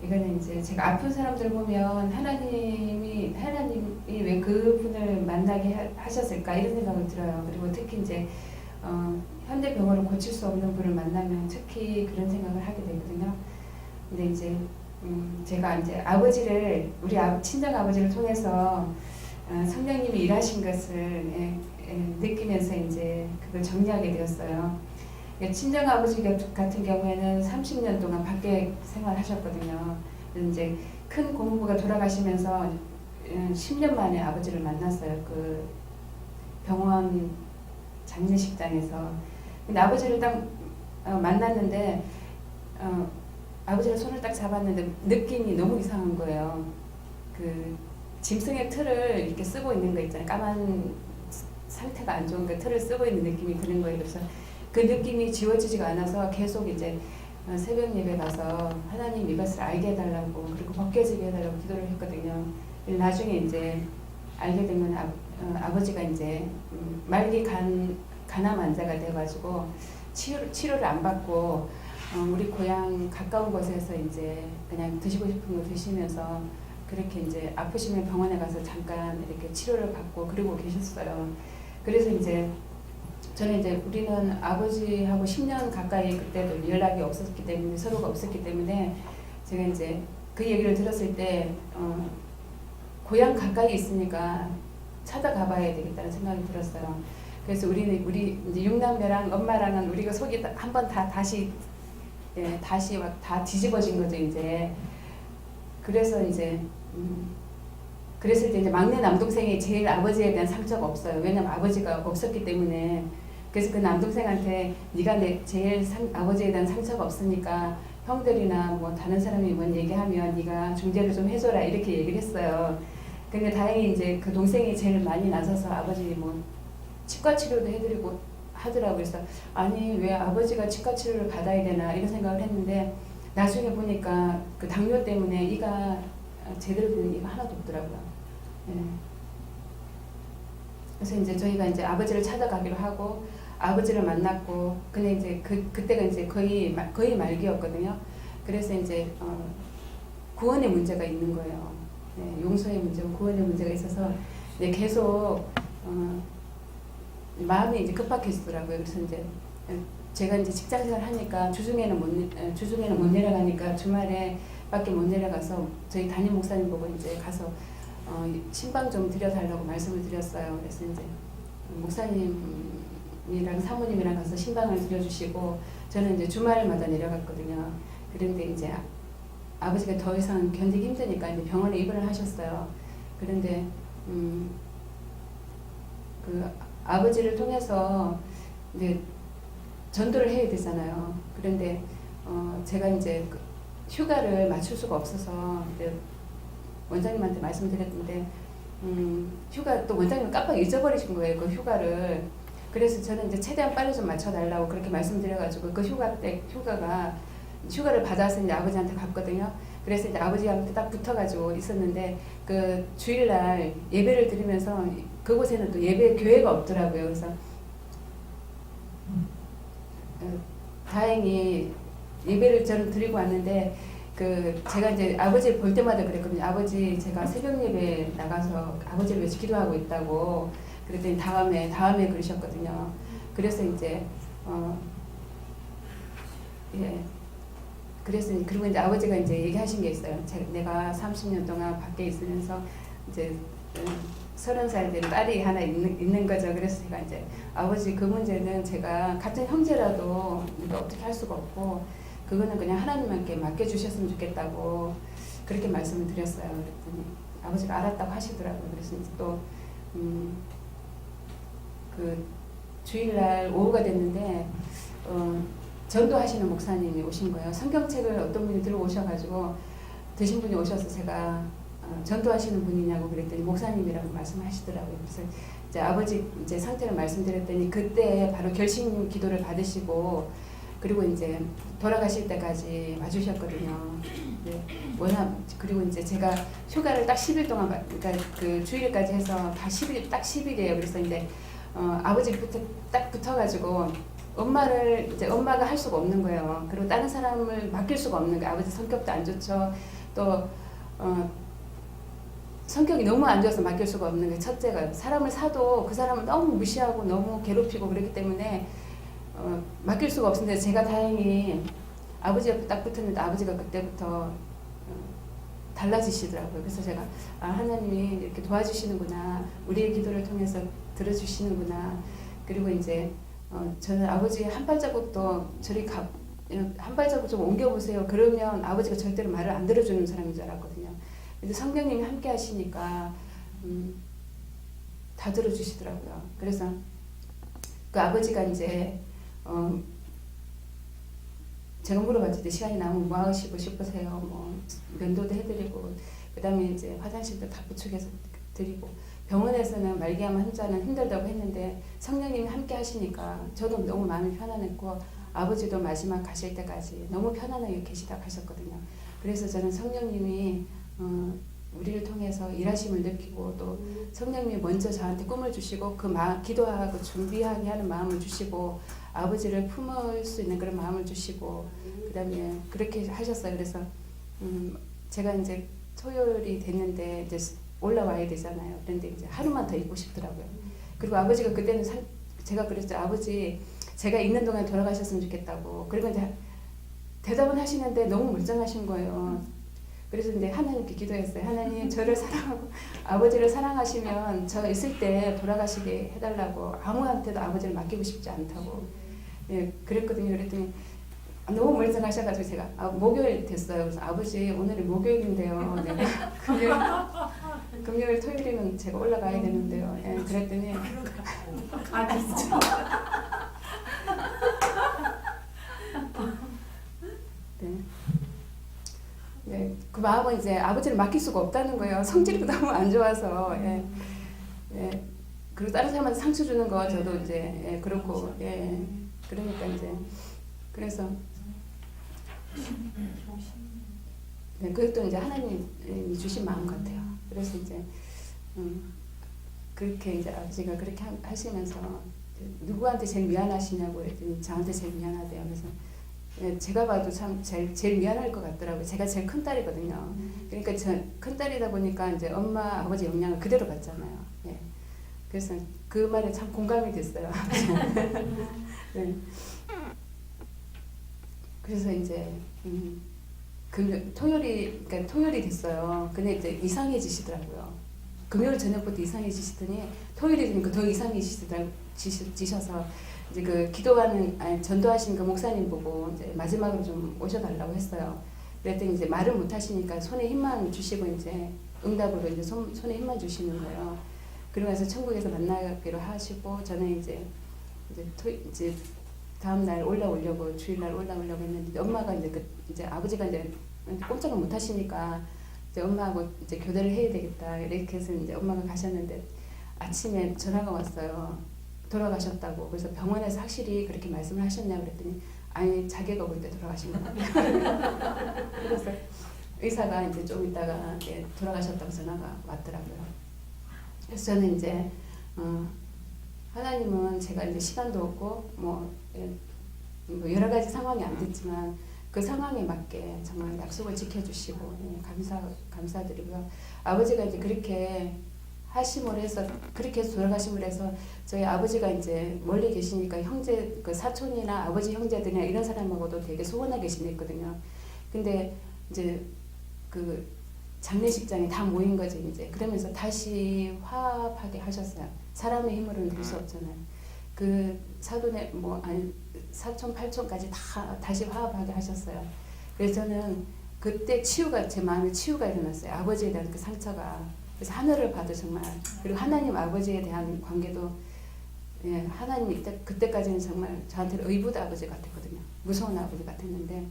이거는 이제 제가 아픈 사람들을 보면 하나님이 왜 그분을 만나게 하셨을까 이런 생각을 들어요. 그리고 특히 이제 현대병원을 고칠 수 없는 분을 만나면 특히 그런 생각을 하게 되거든요. 근데 이제 제가 이제 아버지를 우리 친정 아버지를 통해서 성령님이 일하신 것을 느끼면서 이제 그걸 정리하게 되었어요. 친정 아버지 같은 경우에는 30년 동안 밖에 생활하셨거든요. 이제 큰 고모부가 돌아가시면서 10년 만에 아버지를 만났어요. 그 병원 장례식장에서. 근데 아버지를 딱 만났는데 아버지가 손을 딱 잡았는데 느낌이 너무 이상한 거예요. 그 짐승의 틀을 이렇게 쓰고 있는 거 있잖아요. 까만 상태가 안 좋은 그 틀을 쓰고 있는 느낌이 드는 거예요. 그래서 그 느낌이 지워지지가 않아서 계속 이제 새벽 예배 가서 하나님 이것을 알게 해달라고 그리고 벗겨지게 해달라고 기도를 했거든요. 나중에 이제 알게 되면 아버지가 이제 말기 간암 환자가 돼가지고 치료를 안 받고 우리 고향 가까운 곳에서 이제 그냥 드시고 싶은 거 드시면서 그렇게 이제 아프시면 병원에 가서 잠깐 이렇게 치료를 받고 그러고 계셨어요. 그래서 이제 저는 이제 우리는 아버지하고 10년 가까이 그때도 연락이 없었기 때문에 서로가 없었기 때문에 제가 이제 그 얘기를 들었을 때 고향 가까이 있으니까 찾아가 봐야 되겠다는 생각이 들었어요. 그래서 우리 이제 6남매랑 엄마랑은 우리가 속이 한번 다시 막 다 뒤집어진 거죠 이제. 그래서 이제 그랬을 때 이제 막내 남동생이 제일 아버지에 대한 상처가 없어요. 왜냐면 아버지가 없었기 때문에. 그래서 그 남동생한테 네가 제일 아버지에 대한 상처가 없으니까 형들이나 뭐 다른 사람이 뭔 얘기하면 네가 중재를 좀 해줘라 이렇게 얘기를 했어요. 근데 다행히 이제 그 동생이 제일 많이 나서서 아버지 뭐 치과 치료도 해드리고 하더라고요. 그래서 아니 왜 아버지가 치과 치료를 받아야 되나 이런 생각을 했는데 나중에 보니까 그 당뇨 때문에 이가 제대로 된 이가 하나도 없더라고요. 네. 그래서 이제 저희가 이제 아버지를 찾아가기로 하고 아버지를 만났고 근데 이제 그때가 이제 거의 말기였거든요. 그래서 이제 구원의 문제가 있는 거예요. 네, 용서의 문제고 구원의 문제가 있어서 계속 마음이 이제 급박해지더라고요. 그래서 이제 제가 이제 직장생활 하니까 주중에는 못 내려가니까 주말에밖에 못 내려가서 저희 담임 목사님 보고 이제 가서 신방 좀 드려달라고 말씀을 드렸어요. 그래서 이제 목사님이랑 사모님이랑 가서 신방을 드려주시고 저는 이제 주말마다 내려갔거든요. 그런데 이제 아버지가 더 이상 견디기 힘드니까 이제 병원에 입원을 하셨어요. 그런데 그 아버지를 통해서 이제 전도를 해야 되잖아요. 그런데 제가 이제 그 휴가를 맞출 수가 없어서 이제 원장님한테 말씀드렸는데 휴가 또 원장님 깜빡 잊어버리신 거예요. 그 휴가를. 그래서 저는 이제 최대한 빨리 좀 맞춰달라고 그렇게 말씀드려가지고 그 휴가를 받아서 이제 아버지한테 갔거든요. 그래서 이제 아버지한테 딱 붙어가지고 있었는데 그 주일날 예배를 드리면서 그곳에는 또 예배 교회가 없더라고요. 그래서 다행히 예배를 저는 드리고 왔는데 제가 이제 아버지를 볼 때마다 그랬거든요. 아버지 제가 새벽 예배 나가서 아버지를 위해서 기도하고 있다고 그랬더니 다음에 그러셨거든요. 그래서 이제 그래서 그리고 이제 아버지가 이제 얘기하신 게 있어요. 내가 30년 동안 밖에 있으면서 이제 30살 된 딸이 하나 있는 거죠. 그래서 제가 이제 아버지 그 문제는 제가 같은 형제라도 어떻게 할 수가 없고 그거는 그냥 하나님께 맡겨주셨으면 좋겠다고 그렇게 말씀을 드렸어요. 그랬더니 아버지가 알았다고 하시더라고요. 그래서 이제 또 그 주일날 오후가 됐는데 전도하시는 목사님이 오신 거예요. 성경책을 어떤 분이 들고 오셔가지고 드신 분이 오셔서 제가 전도하시는 분이냐고 그랬더니 목사님이라고 말씀하시더라고요. 그래서 이제 아버지 이제 상태를 말씀드렸더니 그때 바로 결심 기도를 받으시고 그리고 이제 돌아가실 때까지 와주셨거든요. 네, 그리고 이제 제가 휴가를 딱 10일 동안 그러니까 그 주일까지 해서 다 10일 딱 10일이에요. 그래서 이제 아버지부터 딱 붙어가지고 엄마가 할 수가 없는 거예요. 그리고 다른 사람을 맡길 수가 없는 거예요. 아버지 성격도 안 좋죠. 또 성격이 너무 안 좋아서 맡길 수가 없는 게 첫째가 사람을 사도 그 사람을 너무 무시하고 너무 괴롭히고 그렇기 때문에 맡길 수가 없는데 제가 다행히 아버지 옆에 딱 붙었는데 아버지가 그때부터 달라지시더라고요. 그래서 제가 하나님이 이렇게 도와주시는구나. 우리의 기도를 통해서 들어주시는구나. 그리고 이제 저는 아버지 한 발자국도 한 발자국 좀 옮겨보세요. 그러면 아버지가 절대로 말을 안 들어주는 사람인 줄 알았거든요. 근데 성령님이 함께 하시니까 다 들어주시더라고요. 그래서 그 아버지가 이제 제가 물어봤을 때 시간이 나면 뭐 하시고 싶으세요? 뭐 면도도 해드리고 그 다음에 이제 화장실도 다 부축해서 드리고 병원에서는 말기암 환자는 힘들다고 했는데 성령님이 함께 하시니까 저도 너무 마음이 편안했고 아버지도 마지막 가실 때까지 너무 편안하게 계시다 가셨거든요. 그래서 저는 성령님이 우리를 통해서 일하심을 느끼고 또 성령님이 먼저 저한테 꿈을 주시고 기도하고 준비하게 하는 마음을 주시고 아버지를 품을 수 있는 그런 마음을 주시고 그다음에 그렇게 하셨어요. 그래서 제가 이제 토요일이 됐는데 이제 올라와야 되잖아요. 그런데 이제 하루만 더 있고 싶더라고요. 그리고 아버지가 그때는 제가 그랬죠. 아버지 제가 있는 동안 돌아가셨으면 좋겠다고. 그리고 이제 대답은 하시는데 너무 멀쩡하신 거예요. 그래서 이제 하나님께 기도했어요. 하나님 저를 사랑하고 아버지를 사랑하시면 저 있을 때 돌아가시게 해달라고. 아무한테도 아버지를 맡기고 싶지 않다고. 예, 그랬거든요. 그랬더니 너무 멀쩡하셔가지고 제가 목요일 됐어요. 그래서 아버지 오늘이 목요일인데요. 네. 금요일 토요일이면 제가 올라가야 되는데요. 예, 그랬더니 네. 네, 그 마음은 이제 아버지를 맡길 수가 없다는 거예요. 성질이 너무 안 좋아서. 예. 예. 그리고 다른 사람한테 상처 주는 거 저도 이제 예, 그렇고 예. 그러니까 이제 그래서 네, 그것도 이제 하나님이 주신 마음 같아요. 그래서 이제 그렇게 이제 아버지가 그렇게 하시면서 누구한테 제일 미안하시냐고 그랬더니 저한테 제일 미안하대요. 그래서 예, 제가 봐도 참 제일 미안할 것 같더라고요. 제가 제일 큰 딸이거든요. 그러니까 저 큰 딸이다 보니까 이제 엄마 아버지 영향을 그대로 받잖아요. 예. 그래서 그 말에 참 공감이 됐어요. 네. 그래서 이제 그러니까 토요일이 됐어요. 근데 이제 이상해지시더라고요. 금요일 저녁부터 이상해지시더니 토요일이 되니까 더 이상해지셔서 이제 그 전도하신 그 목사님 보고 이제 마지막으로 좀 오셔달라고 했어요. 그랬더니 이제 말을 못 하시니까 손에 힘만 주시고 이제 응답으로 이제 손에 힘만 주시는 거예요. 그러면서 천국에서 만나기로 하시고 저는 이제 다음 날 올라오려고 주일날 올라오려고 했는데 엄마가 이제 아버지가 이제 꼼짝을 못 하시니까 이제 엄마하고 이제 교대를 해야 되겠다 이렇게 해서 이제 엄마가 가셨는데 아침에 전화가 왔어요. 돌아가셨다고. 그래서 병원에서 확실히 그렇게 말씀을 하셨냐고 그랬더니 아니 자기가 볼 때 돌아가신 것 같아요. 그래서 의사가 이제 좀 있다가 돌아가셨다고 전화가 왔더라고요. 그래서 저는 이제 하나님은 제가 이제 시간도 없고 뭐 여러 가지 상황이 안 됐지만 그 상황에 맞게 정말 약속을 지켜주시고 감사드리고요. 아버지가 이제 그렇게 하심을 해서 그렇게 해서 돌아가심을 해서 저희 아버지가 이제 멀리 계시니까 그 사촌이나 아버지 형제들이나 이런 사람하고도 되게 소원하게 지냈거든요. 근데 이제 그 장례식장에 다 모인 거지 이제. 그러면서 다시 화합하게 하셨어요. 사람의 힘으로는 될 수 없잖아요. 그 사돈의 사촌 팔촌까지 다시 화합하게 하셨어요. 그래서 저는 그때 제 마음에 치유가 일어났어요. 아버지에 대한 그 상처가. 그래서 하늘을 봐도 정말, 그리고 하나님 아버지에 대한 관계도 예, 하나님 그때까지는 정말 저한테는 의붓 아버지 같았거든요. 무서운 아버지 같았는데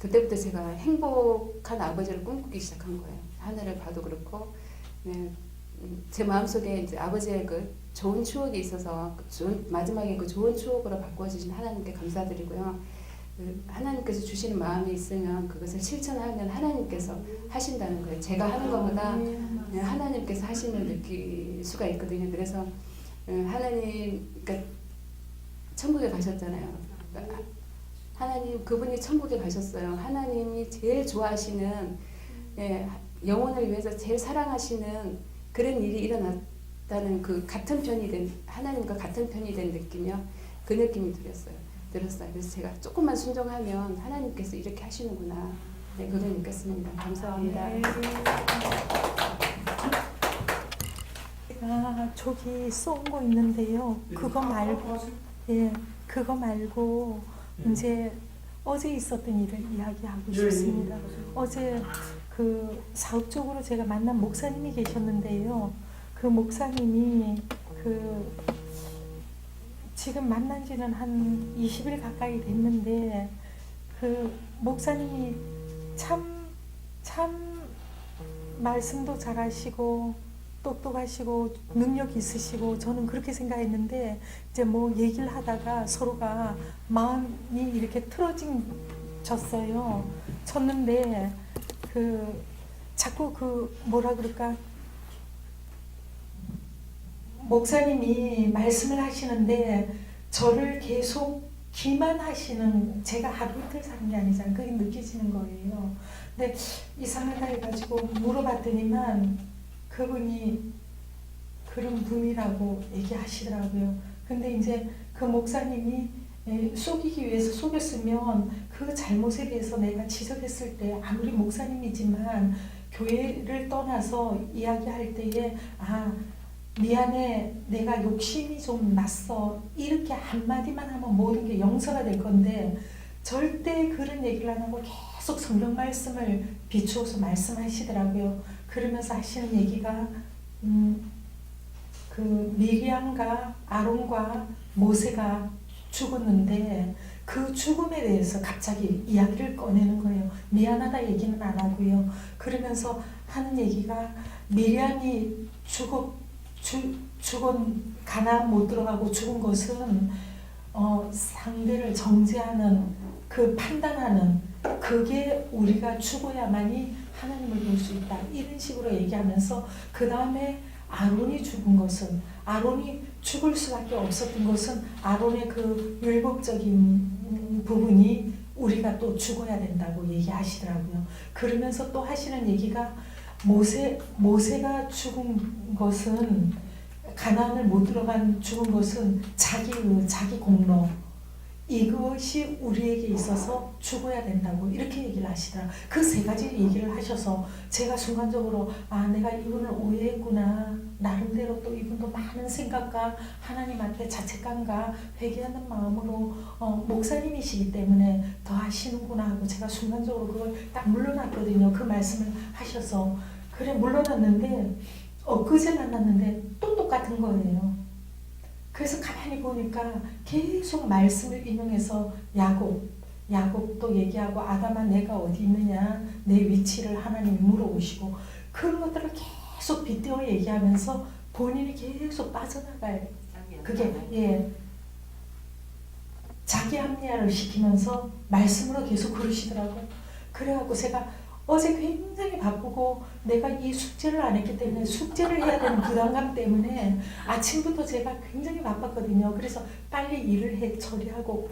그때부터 제가 행복한 아버지를 꿈꾸기 시작한 거예요. 하늘을 봐도 그렇고 예, 제 마음속에 이제 아버지의 그 좋은 추억이 있어서 마지막에 그 좋은 추억으로 바꿔주신 하나님께 감사드리고요. 하나님께서 주시는 마음이 있으면 그것을 실천하면 하나님께서 하신다는 거예요. 제가 하는 것보다 하나님께서 하심을 느낄 수가 있거든요. 그래서 하나님, 그러니까 천국에 가셨잖아요. 그러니까 하나님, 그분이 천국에 가셨어요. 하나님이 제일 좋아하시는, 영혼을 위해서 제일 사랑하시는 그런 일이 일어났다는 그 같은 편이 된, 하나님과 같은 편이 된 느낌이요. 그 느낌이 들었어요. 그래서 제가 조금만 순종하면 하나님께서 이렇게 하시는구나. 네, 그걸 느꼈습니다. 감사합니다. 제가 저기 쏜 거 있는데요. 그거 말고 이제 어제 있었던 일을 이야기하고 싶습니다. 어제 그 사업적으로 제가 만난 목사님이 계셨는데요. 그 목사님이 지금 만난 지는 한 20일 가까이 됐는데 그 목사님이 참 말씀도 잘하시고 똑똑하시고 능력 있으시고 저는 그렇게 생각했는데 이제 뭐 얘기를 하다가 서로가 마음이 이렇게 틀어졌어요. 쳤는데 자꾸 뭐라 그럴까 목사님이 말씀을 하시는데 저를 계속 기만하시는, 제가 하루 이틀 사는 게 아니잖아요. 그게 느껴지는 거예요. 근데 이상하다 해가지고 물어봤더니만 그분이 그런 분이라고 얘기하시더라고요. 근데 이제 그 목사님이 속이기 위해서 속였으면 그 잘못에 대해서 내가 지적했을 때 아무리 목사님이지만 교회를 떠나서 이야기할 때에 미안해, 내가 욕심이 좀 났어, 이렇게 한마디만 하면 모든 게 용서가 될 건데 절대 그런 얘기를 안 하고 계속 성경 말씀을 비추어서 말씀하시더라고요. 그러면서 하시는 얘기가 그 미리암과 아론과 모세가 죽었는데 그 죽음에 대해서 갑자기 이야기를 꺼내는 거예요. 미안하다 얘기는 안 하고요. 그러면서 하는 얘기가 미리암이 죽은 가나안 못 들어가고 죽은 것은 상대를 정죄하는 그 판단하는 그게 우리가 죽어야만이 하나님을 볼 수 있다. 이런 식으로 얘기하면서 그 다음에 아론이 죽은 것은 아론이 죽을 수밖에 없었던 것은 아론의 그 율법적인 부분이 우리가 또 죽어야 된다고 얘기하시더라고요. 그러면서 또 하시는 얘기가 모세가 죽은 것은 가나안을 못 들어간 죽은 것은 자기 공로 이것이 우리에게 있어서 죽어야 된다고 이렇게 얘기를 하시더라. 그 세 가지 얘기를 하셔서 제가 순간적으로 내가 이분을 오해했구나. 나름대로 또 이분도 많은 생각과 하나님 앞에 자책감과 회개하는 마음으로 목사님이시기 때문에 더 하시는구나 하고 제가 순간적으로 그걸 딱 물러났거든요. 그 말씀을 하셔서 그래 물러났는데 엊그제 만났는데 또 똑같은 거예요. 그래서 가만히 보니까 계속 말씀을 인용해서 야곱도 얘기하고 아담아 내가 어디 있느냐 내 위치를 하나님이 물어보시고 그런 것들을 계속 빗대어 얘기하면서 본인이 계속 빠져나갈 그게 자기 합리화를 시키면서 말씀으로 계속 그러시더라고요. 그래갖고 제가 어제 굉장히 바쁘고 내가 이 숙제를 안 했기 때문에 숙제를 해야 되는 부담감 때문에 아침부터 제가 굉장히 바빴거든요. 그래서 빨리 일을 처리하고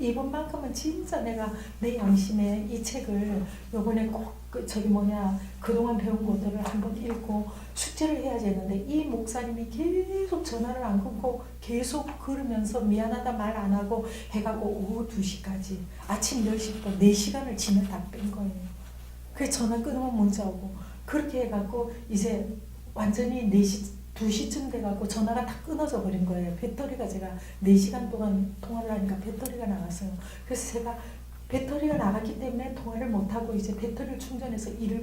이번만큼은 진짜 내가 내 양심에 이 책을 요번에 꼭 그동안 배운 것들을 한번 읽고 숙제를 해야지 했는데 이 목사님이 계속 전화를 안 끊고 계속 그러면서 미안하다 말 안 하고 해가고 오후 2시까지 아침 10시부터 4시간을 지면 다 뺀 거예요. 그래서 전화 끊으면 문자 오고 그렇게 해갖고 이제 완전히 2시쯤 돼갖고 전화가 다 끊어져 버린 거예요. 배터리가 제가 4시간 동안 통화를 하니까 배터리가 나갔어요. 그래서 제가 배터리가 나갔기 때문에 통화를 못하고 이제 배터리를 충전해서 일을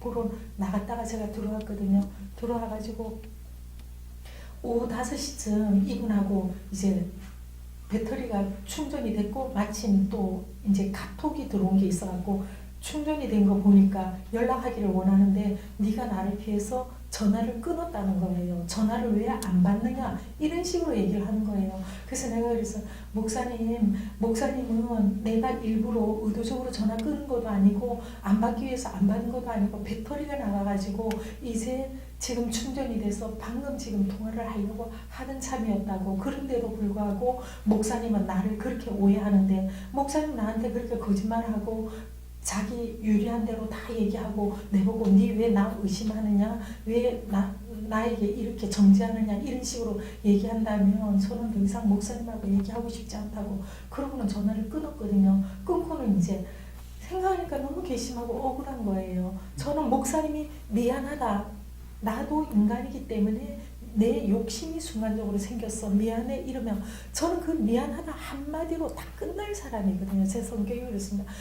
보러 나갔다가 제가 들어왔거든요. 들어와가지고 오후 5시쯤 이분하고 이제 배터리가 충전이 됐고 마침 또 이제 카톡이 들어온 게 있어갖고 충전이 된 거 보니까 연락하기를 원하는데 네가 나를 피해서 전화를 끊었다는 거예요. 전화를 왜 안 받느냐 이런 식으로 얘기를 하는 거예요. 그래서 내가 그래서 목사님은 내가 일부러 의도적으로 전화 끊은 것도 아니고 안 받기 위해서 안 받는 것도 아니고 배터리가 나가가지고 이제 지금 충전이 돼서 방금 지금 통화를 하려고 하는 참이었다고. 그런데도 불구하고 목사님은 나를 그렇게 오해하는데 목사님 나한테 그렇게 거짓말하고 자기 유리한 대로 다 얘기하고 내보고 니 왜 나 의심하느냐 왜 나에게 이렇게 정죄하느냐 이런 식으로 얘기한다면 저는 더 이상 목사님하고 얘기하고 싶지 않다고 그러고는 전화를 끊었거든요. 끊고는 이제 생각하니까 너무 괘씸하고 억울한 거예요. 저는 목사님이 미안하다 나도 인간이기 때문에 내 욕심이 순간적으로 생겼어 미안해 이러면 저는 그 미안하다 한마디로 다 끝날 사람이거든요. 제 성격이 그렇습니다.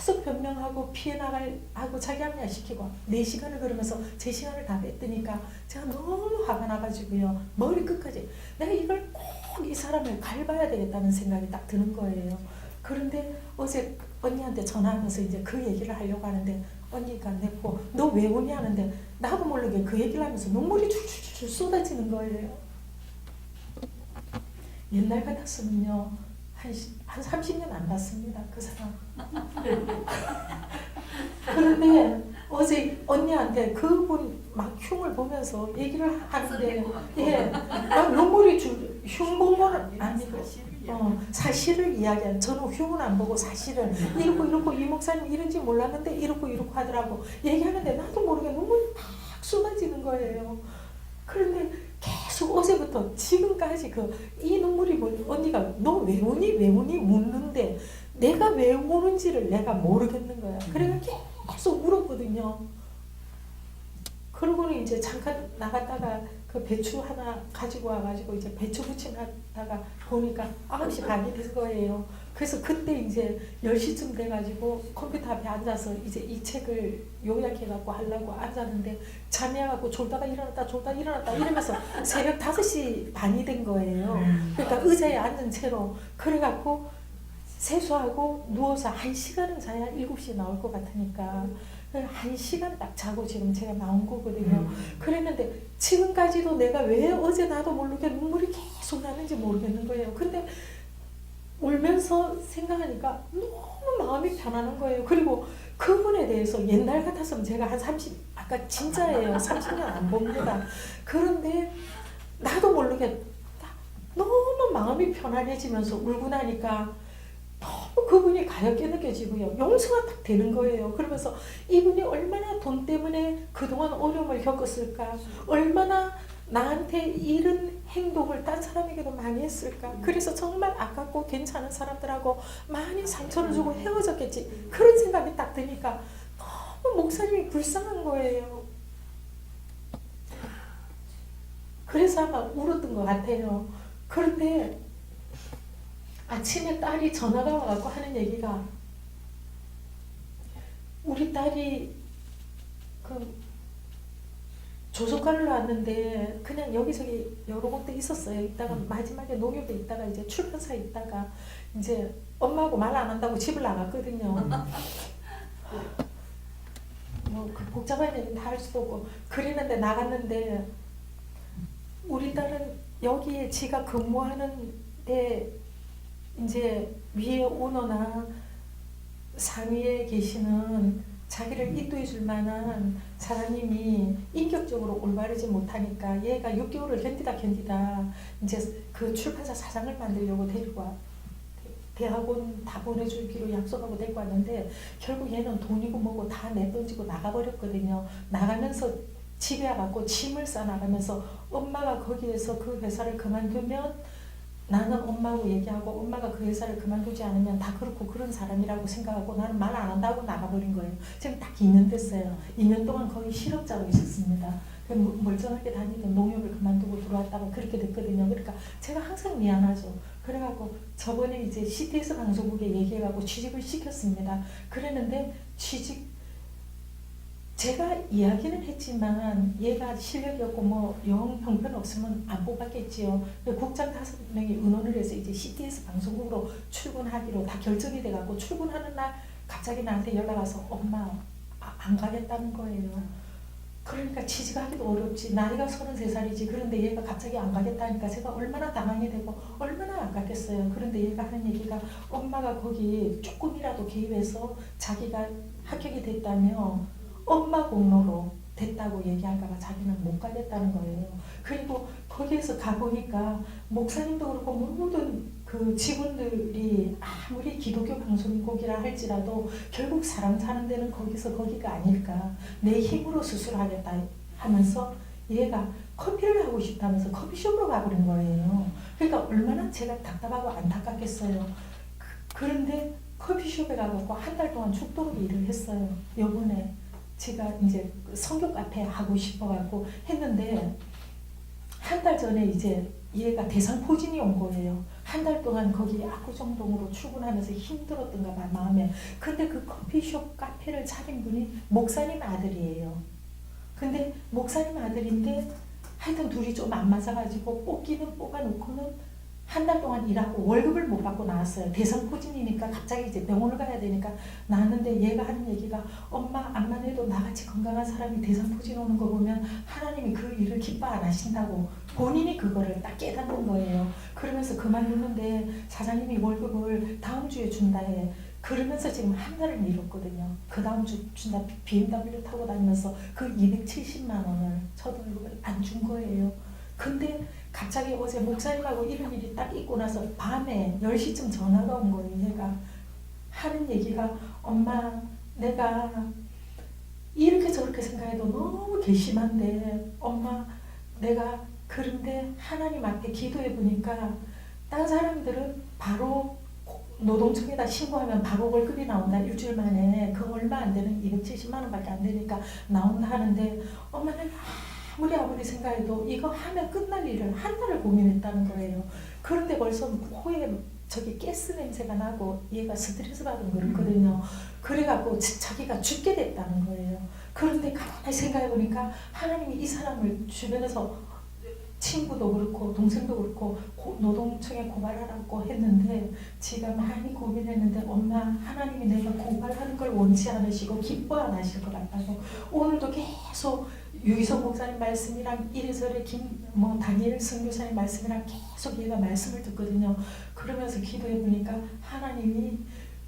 계속 변명하고 피해 나가고 자기 합리화시키고 4시간을 그러면서 제 시간을 다 뺐더니까 제가 너무 화가 나가지고요. 머리 끝까지 내가 이걸 꼭 이 사람을 갈봐야 되겠다는 생각이 딱 드는 거예요. 그런데 어제 언니한테 전화하면서 이제 그 얘기를 하려고 하는데 언니가 내고 너 왜 오니 하는데 나도 모르게 그 얘기를 하면서 눈물이 줄줄줄 쏟아지는 거예요. 옛날 같았으면요 한 30년 안 봤습니다. 그 사람. 그런데 어제 언니한테 그분 막 흉을 보면서 얘기를 하는데 막 눈물이 흉 본 건 아니고 사실을 이야기하는, 저는 흉은 안 보고 사실을 이렇고 이 목사님 이런지 몰랐는데 이렇고 하더라고 얘기하는데 나도 모르게 눈물이 막 쏟아지는 거예요. 그런데 계속 어제부터 지금까지 이 눈물이 언니가 너 왜 우니 묻는데 내가 왜 우는지를 내가 모르겠는 거야. 그래서 계속 울었거든요. 그러고는 이제 잠깐 나갔다가 그 배추 하나 가지고 와가지고 이제 배추 부침 하다가 보니까 9시 반이 된 거예요. 그래서 그때 이제 10시쯤 돼가지고 컴퓨터 앞에 앉아서 이제 이 책을 요약해갖고 하려고 앉았는데 잠이 와갖고 졸다가 일어났다 이러면서 새벽 5시 반이 된 거예요. 그러니까 의자에 앉은 채로 그래갖고 세수하고 누워서 1시간은 자야 7시에 나올 것 같으니까 1시간 딱 자고 지금 제가 나온 거거든요. 그랬는데 지금까지도 내가 왜 어제 나도 모르게 눈물이 계속 나는지 모르겠는 거예요. 근데 울면서 생각하니까 너무 마음이 편안한 거예요. 그리고 그분에 대해서 옛날 같았으면 제가 한 30, 아까 진짜예요. 30년 안 봅니다. 그런데 나도 모르게 너무 마음이 편안해지면서 울고 나니까 너무 그분이 가볍게 느껴지고요. 용서가 딱 되는 거예요. 그러면서 이분이 얼마나 돈 때문에 그동안 어려움을 겪었을까, 얼마나 나한테 이런 행동을 딴 사람에게도 많이 했을까, 그래서 정말 아깝고 괜찮은 사람들하고 많이 상처를 주고 헤어졌겠지, 그런 생각이 딱 드니까 너무 목사님이 불쌍한 거예요. 그래서 아마 울었던 것 같아요. 그런데 아침에 딸이 전화가 와갖고 하는 얘기가, 우리 딸이 조선관을 왔는데 그냥 여기저기 여러 군데 있었어요. 있다가 마지막에 농협에 있다가 이제 출판사에 있다가 이제 엄마하고 말 안 한다고 집을 나갔거든요. 뭐 그 복잡한 얘기는 다 할 수도 없고 그랬는데 나갔는데 우리 딸은 여기에 지가 근무하는데 이제 위에 오너나 상위에 계시는 자기를 인도해 줄 만한 사장님이 인격적으로 올바르지 못하니까 얘가 6개월을 견디다 이제 그 출판사 사장을 만들려고 데리고 와. 대학원 다 보내주기로 약속하고 데리고 왔는데 결국 얘는 돈이고 뭐고 다 내던지고 나가버렸거든요. 나가면서 집에 와갖고 짐을 싸나가면서 엄마가 거기에서 그 회사를 그만두면 나는 엄마하고 얘기하고 엄마가 그 회사를 그만두지 않으면 다 그렇고 그런 사람이라고 생각하고 나는 말 안 한다고 나가버린 거예요. 지금 딱 2년 됐어요. 2년 동안 거의 실업자로 있었습니다. 멀쩡하게 다니던 농협을 그만두고 들어왔다가 그렇게 됐거든요. 그러니까 제가 항상 미안하죠. 그래갖고 저번에 이제 CTS 방송국에 얘기해갖고 취직을 시켰습니다. 그랬는데 제가 이야기는 했지만 얘가 실력이 없고 뭐 영 형편 없으면 안 뽑았겠지요. 국장 5명이 의논을 해서 이제 CTS 방송국으로 출근하기로 다 결정이 돼갖고 출근하는 날 갑자기 나한테 연락 와서 엄마 안 가겠다는 거예요. 그러니까 취직하기도 어렵지. 나이가 33살이지. 그런데 얘가 갑자기 안 가겠다니까 제가 얼마나 당황이 되고 얼마나 안 갔겠어요. 그런데 얘가 하는 얘기가 엄마가 거기 조금이라도 개입해서 자기가 합격이 됐다며 엄마 공로로 됐다고 얘기할까봐 자기는 못 가겠다는 거예요. 그리고 거기에서 가보니까 목사님도 그렇고 모든 그 직원들이 아무리 기독교 방송국이라 할지라도 결국 사람 사는 데는 거기가 아닐까. 내 힘으로 수술하겠다 하면서 얘가 커피를 하고 싶다면서 커피숍으로 가버린 거예요. 그러니까 얼마나 제가 답답하고 안타깝겠어요. 그런데 커피숍에 가고 한 달 동안 죽도록 일을 했어요. 요번에 제가 이제 성교 카페 하고 싶어갖고 했는데 한 달 전에 이제 얘가 대상포진이 온 거예요. 한 달 동안 거기 압구정동으로 출근하면서 힘들었던가 봐 마음에. 근데 그 커피숍 카페를 차린 분이 목사님 아들이에요. 근데 목사님 아들인데 하여튼 둘이 좀 안 맞아가지고 뽑기는 뽑아놓고는 한 달 동안 일하고 월급을 못 받고 나왔어요. 대상포진이니까 갑자기 이제 병원을 가야 되니까 나왔는데 얘가 하는 얘기가 엄마 암만 해도 나같이 건강한 사람이 대상포진 오는 거 보면 하나님이 그 일을 기뻐 안 하신다고 본인이 그거를 딱 깨닫는 거예요. 그러면서 그만두는데 사장님이 월급을 다음 주에 준다 해. 그러면서 지금 한 달을 미뤘거든요. 그 다음 주 준다 BMW 타고 다니면서 그 270만 원을 첫 월급을 안 준 거예요. 근데 갑자기 어제 목사님하고 이런 일이 딱 있고 나서 밤에 10시쯤 전화가 온 거예요. 얘가 하는 얘기가 엄마 내가 이렇게 저렇게 생각해도 너무 괘씸한데 엄마 내가 그런데 하나님 앞에 기도해 보니까 다른 사람들은 바로 노동청에다 신고하면 바로 월급이 나온다. 일주일 만에 그 얼마 안 되는 270만 원밖에 안 되니까 나온다 하는데 엄마는 아무리 생각해도 이거 하면 끝날 일을 한 달을 고민했다는 거예요. 그런데 벌써 코에 저기 가스 냄새가 나고 얘가 스트레스 받은 거였거든요. 그래갖고 자기가 죽게 됐다는 거예요. 그런데 가만히 생각해보니까 하나님이 이 사람을 주변에서 친구도 그렇고 동생도 그렇고 노동청에 고발하라고 했는데 지가 많이 고민했는데 엄마 하나님이 내가 고발하는 걸 원치 않으시고 기뻐 안 하실 것 같아서 오늘도 계속 유희성 목사님 말씀이랑 이래저래 다니엘 선교사님 말씀이랑 계속 얘가 말씀을 듣거든요. 그러면서 기도해 보니까 하나님이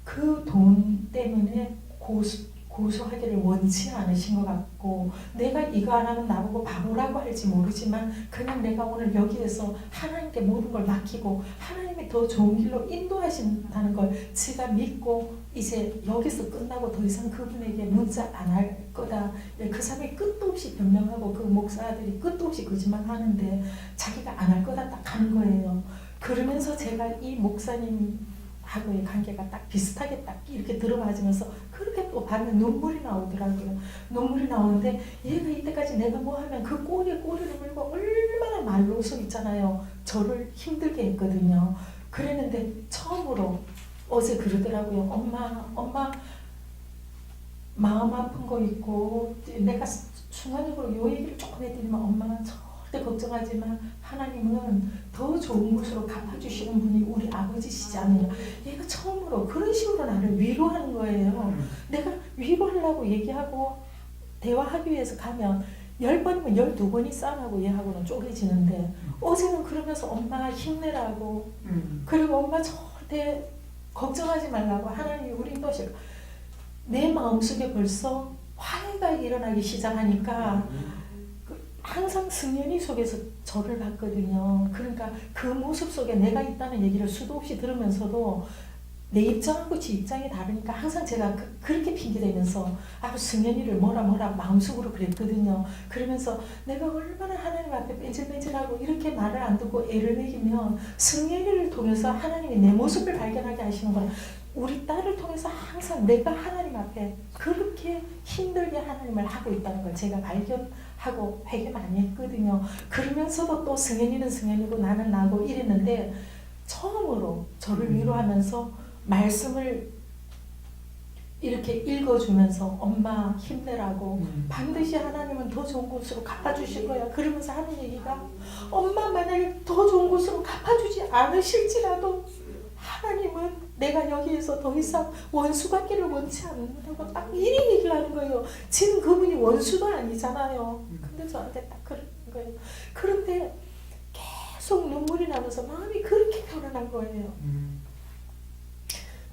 그 돈 때문에 고소하기를 원치 않으신 것 같고 내가 이거 안 하면 나보고 바보라고 할지 모르지만 그냥 내가 오늘 여기에서 하나님께 모든 걸 맡기고 하나님이 더 좋은 길로 인도하신다는 걸 제가 믿고 이제 여기서 끝나고 더 이상 그분에게 문자 안 할 거다. 그 사람이 끝도 없이 변명하고 그 목사들이 끝도 없이 거짓말 하는데 자기가 안 할 거다 딱 하는 거예요. 그러면서 제가 이 목사님하고의 관계가 딱 비슷하게 딱 이렇게 들어맞으면서 그렇게 또 밤에 눈물이 나오더라고요. 눈물이 나오는데 얘가 이때까지 내가 뭐 하면 그 꼬리를 물고 얼마나 말로서 있잖아요. 저를 힘들게 했거든요. 그랬는데 처음으로 어제 그러더라고요. 엄마 마음 아픈 거 있고 내가 순간적으로 요 얘기를 조금 해드리면 엄마는 절대 걱정하지 마. 하나님은 더 좋은 곳으로 갚아주시는 분이 우리 아버지시잖아요. 얘가 처음으로 그런 식으로 나를 위로하는 거예요. 내가 위로하려고 얘기하고 대화하기 위해서 가면 10번이면 12번이 싸우고 얘하고는 쪼개지는데 어제는 그러면서 엄마 힘내라고 그리고 엄마 절대 걱정하지 말라고 하나님이 우리 인도하시고 내 마음속에 벌써 화해가 일어나기 시작하니까 항상 승연이 속에서 저를 봤거든요. 그러니까 그 모습 속에 내가 있다는 얘기를 수도 없이 들으면서도 내 입장하고 지 입장이 다르니까 항상 제가 그렇게 핑계대면서 승연이를 뭐라 마음속으로 그랬거든요. 그러면서 내가 얼마나 하나님 앞에 뺀질뺀질하고 이렇게 말을 안 듣고 애를 먹이면 승연이를 통해서 하나님이 내 모습을 발견하게 하시는 거예요. 우리 딸을 통해서 항상 내가 하나님 앞에 그렇게 힘들게 하나님을 하고 있다는 걸 제가 발견하고 회개 많이 했거든요. 그러면서도 또 승연이는 승연이고 나는 나고 이랬는데 처음으로 저를 위로하면서 말씀을 이렇게 읽어주면서 엄마 힘내라고 반드시 하나님은 더 좋은 곳으로 갚아주실 거야. 그러면서 하는 얘기가 엄마 만약에 더 좋은 곳으로 갚아주지 않으실지라도 하나님은 내가 여기에서 더 이상 원수 갖기를 원치 않는다고 딱 이리 얘기를 하는 거예요. 지금 그분이 원수도 아니잖아요. 근데 저한테 딱 그런 거예요. 그런데 계속 눈물이 나면서 마음이 그렇게 편안한 거예요.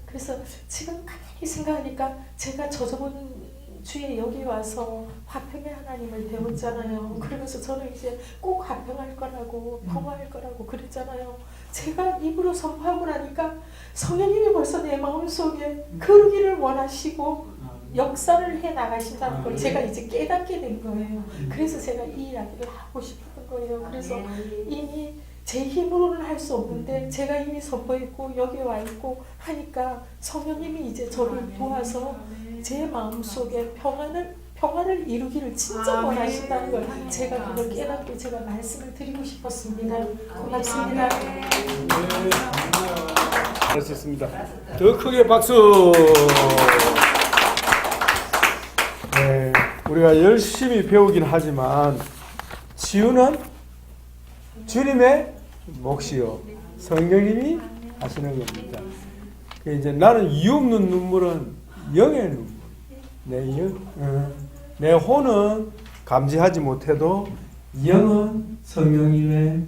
그래서 지금 가만히 생각하니까 제가 저번 주에 여기 와서 화평의 하나님을 배웠잖아요. 그러면서 저는 이제 꼭 화평할 거라고 평화할 거라고 그랬잖아요. 제가 입으로 선포하고 나니까 성령님이 벌써 내 마음속에 그러기를 원하시고 역사를 해 나가신다는 걸 제가 이제 깨닫게 된 거예요. 그래서 제가 이 이야기를 하고 싶었던 거예요. 그래서 이미 제 힘으로는 할 수 없는데 제가 이미 선포했고 여기 와 있고 하니까 성령님이 이제 저를 도와서 제 마음속에 평안을 이루기를 진짜 원하신다는 걸 제가 그걸 깨닫고 제가 말씀을 드리고 싶었습니다. 고맙습니다. 잘하셨습니다. 더 크게 박수. 네, 우리가 열심히 배우긴 하지만 치유는 주님의 몫이요 성령님이 하시는 겁니다. 이제 나는 이유 없는 눈물은 영의 눈물. 내 혼은 감지하지 못해도 영은 성령님의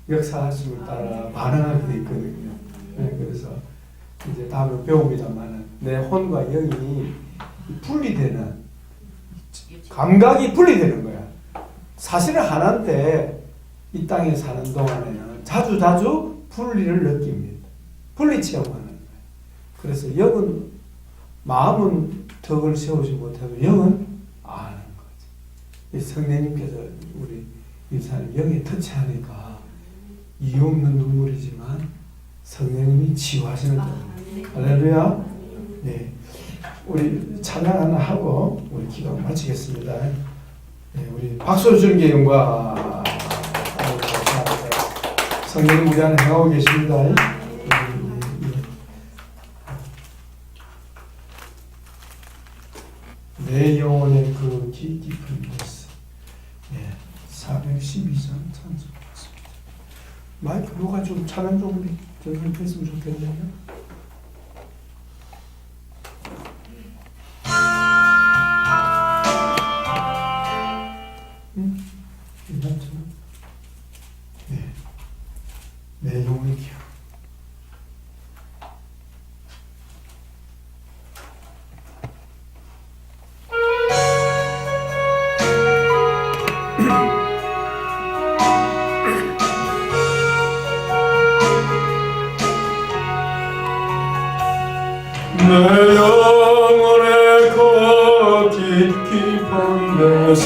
역사하심을 따라 반응하게 돼 있거든요. 그래서 이제 다음에 배웁니다만은 내 혼과 영이 분리되는 감각이 분리되는 거야. 사실은 하나인데 이 땅에 사는 동안에는 자주 분리를 느낍니다. 분리 체험하는 거예요. 그래서 영은 마음은 덕을 세우지 못해도 영은 아는 거죠. 이 성령님께서 우리 인사님 영에 터치하니까 이유 없는 눈물이지만 성령님이 치유하시는 거예요. 할렐루야. 네, 우리 찬양 하나 하고 우리 기도 마치겠습니다. 네, 우리 박수로 주는 게 영광. 성령님 우리 안에 행하고 계십니다. 내 영혼의 그 깊은 곳. 예, 412장 찬송. 마이크 누가 좀 찬양 좀 했으면 좋겠네요. 괜찮죠? 네, 내 영혼의 기억. 내 영혼의 그 깊은 데서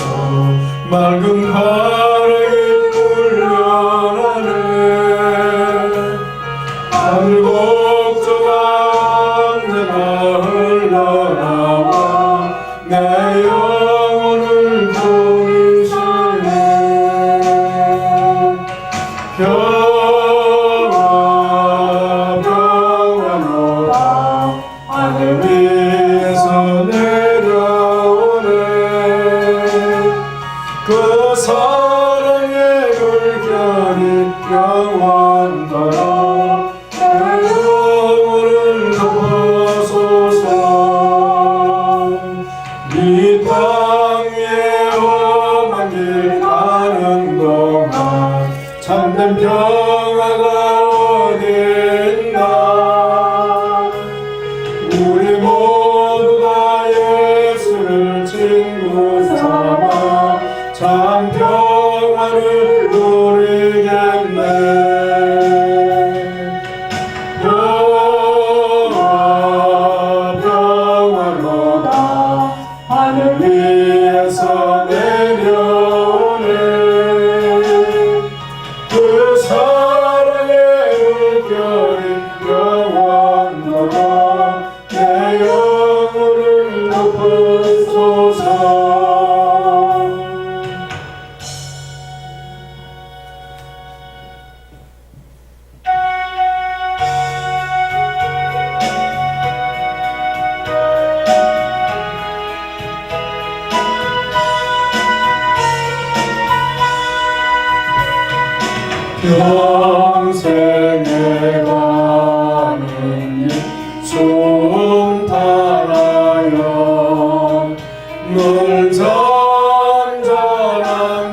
맑은 바람이 불려나네. 하늘 걱정한 내가 흘러나와 내 영혼을 부르시네. 평화로다 하늘 위에서 내려오네. 그 사랑의 물결이 영원토록 내 영혼을 높여소서. 이 땅 위에 험한 길 가는 동안 참된 평화가 어디 있나. 우리 모두 다 예수를 친구 삼아 참 평화를 누리겠네. 평화로다 하늘 위에서 내려오네. 그 사랑의 물결이 영원토록 내 영혼을 높여소서. 평생에 가는 길 순탄하여 늘 잔잔한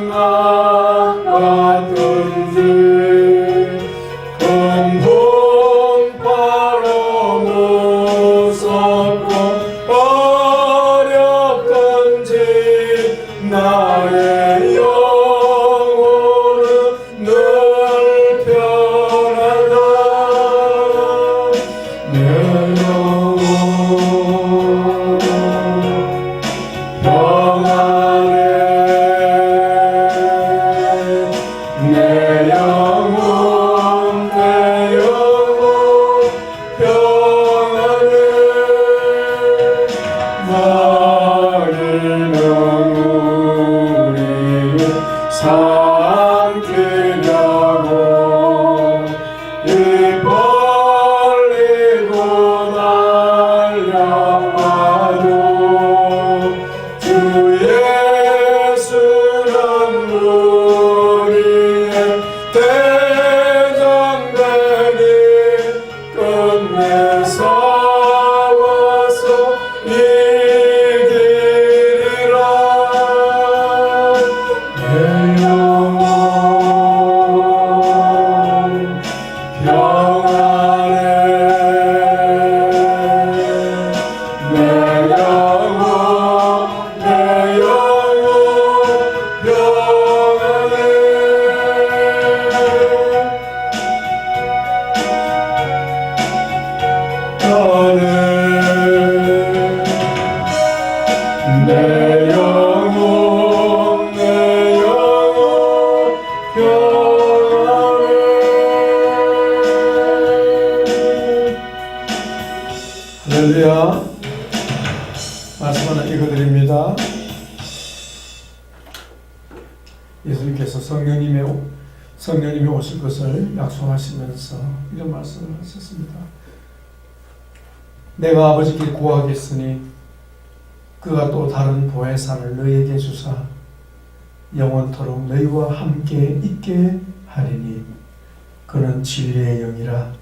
강 같은지 큰 풍파로 무섭고 어렵던지 나의 영혼은 늘 편하다. 내 영혼 평안해. 내 영혼 평안해. 마귀는 우리를 삼키려고 입 벌리고 날려와도 주 예수는 우리의 대장되니 끝내 싸워서 이기리라. 내 영혼 할렐루야. 말씀 하나 읽어드립니다. 예수님께서 성령님이 오실 것을 약속하시면서 이런 말씀을 하셨습니다. 내가 아버지께 구하겠으니 그가 또 다른 보혜사를 너희에게 주사 영원토록 너희와 함께 있게 하리니 그는 진리의 영이라.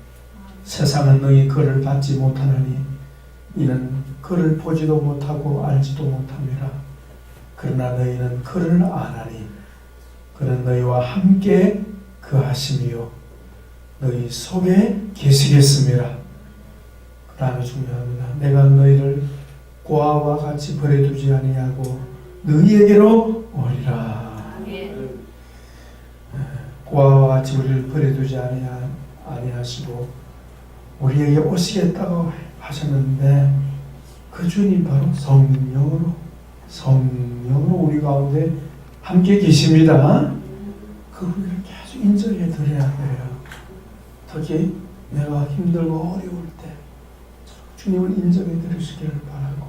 세상은 너희 그를 받지 못하느니 이는 그를 보지도 못하고 알지도 못함이라. 그러나 너희는 그를 아나니 그는 너희와 함께 거하심이요 너희 속에 계시겠음이라. 그 다음에 중요합니다. 내가 너희를 고아와 같이 버려두지 아니하고 너희에게로 오리라. 고아와 같이 우리를 버려두지 아니하시고 우리에게 오시겠다고 하셨는데 그 주님 바로 성령으로 우리 가운데 함께 계십니다. 그 우리를 계속 인정해 드려야 돼요. 특히 내가 힘들고 어려울 때 주님을 인정해 드리시기를 바라고,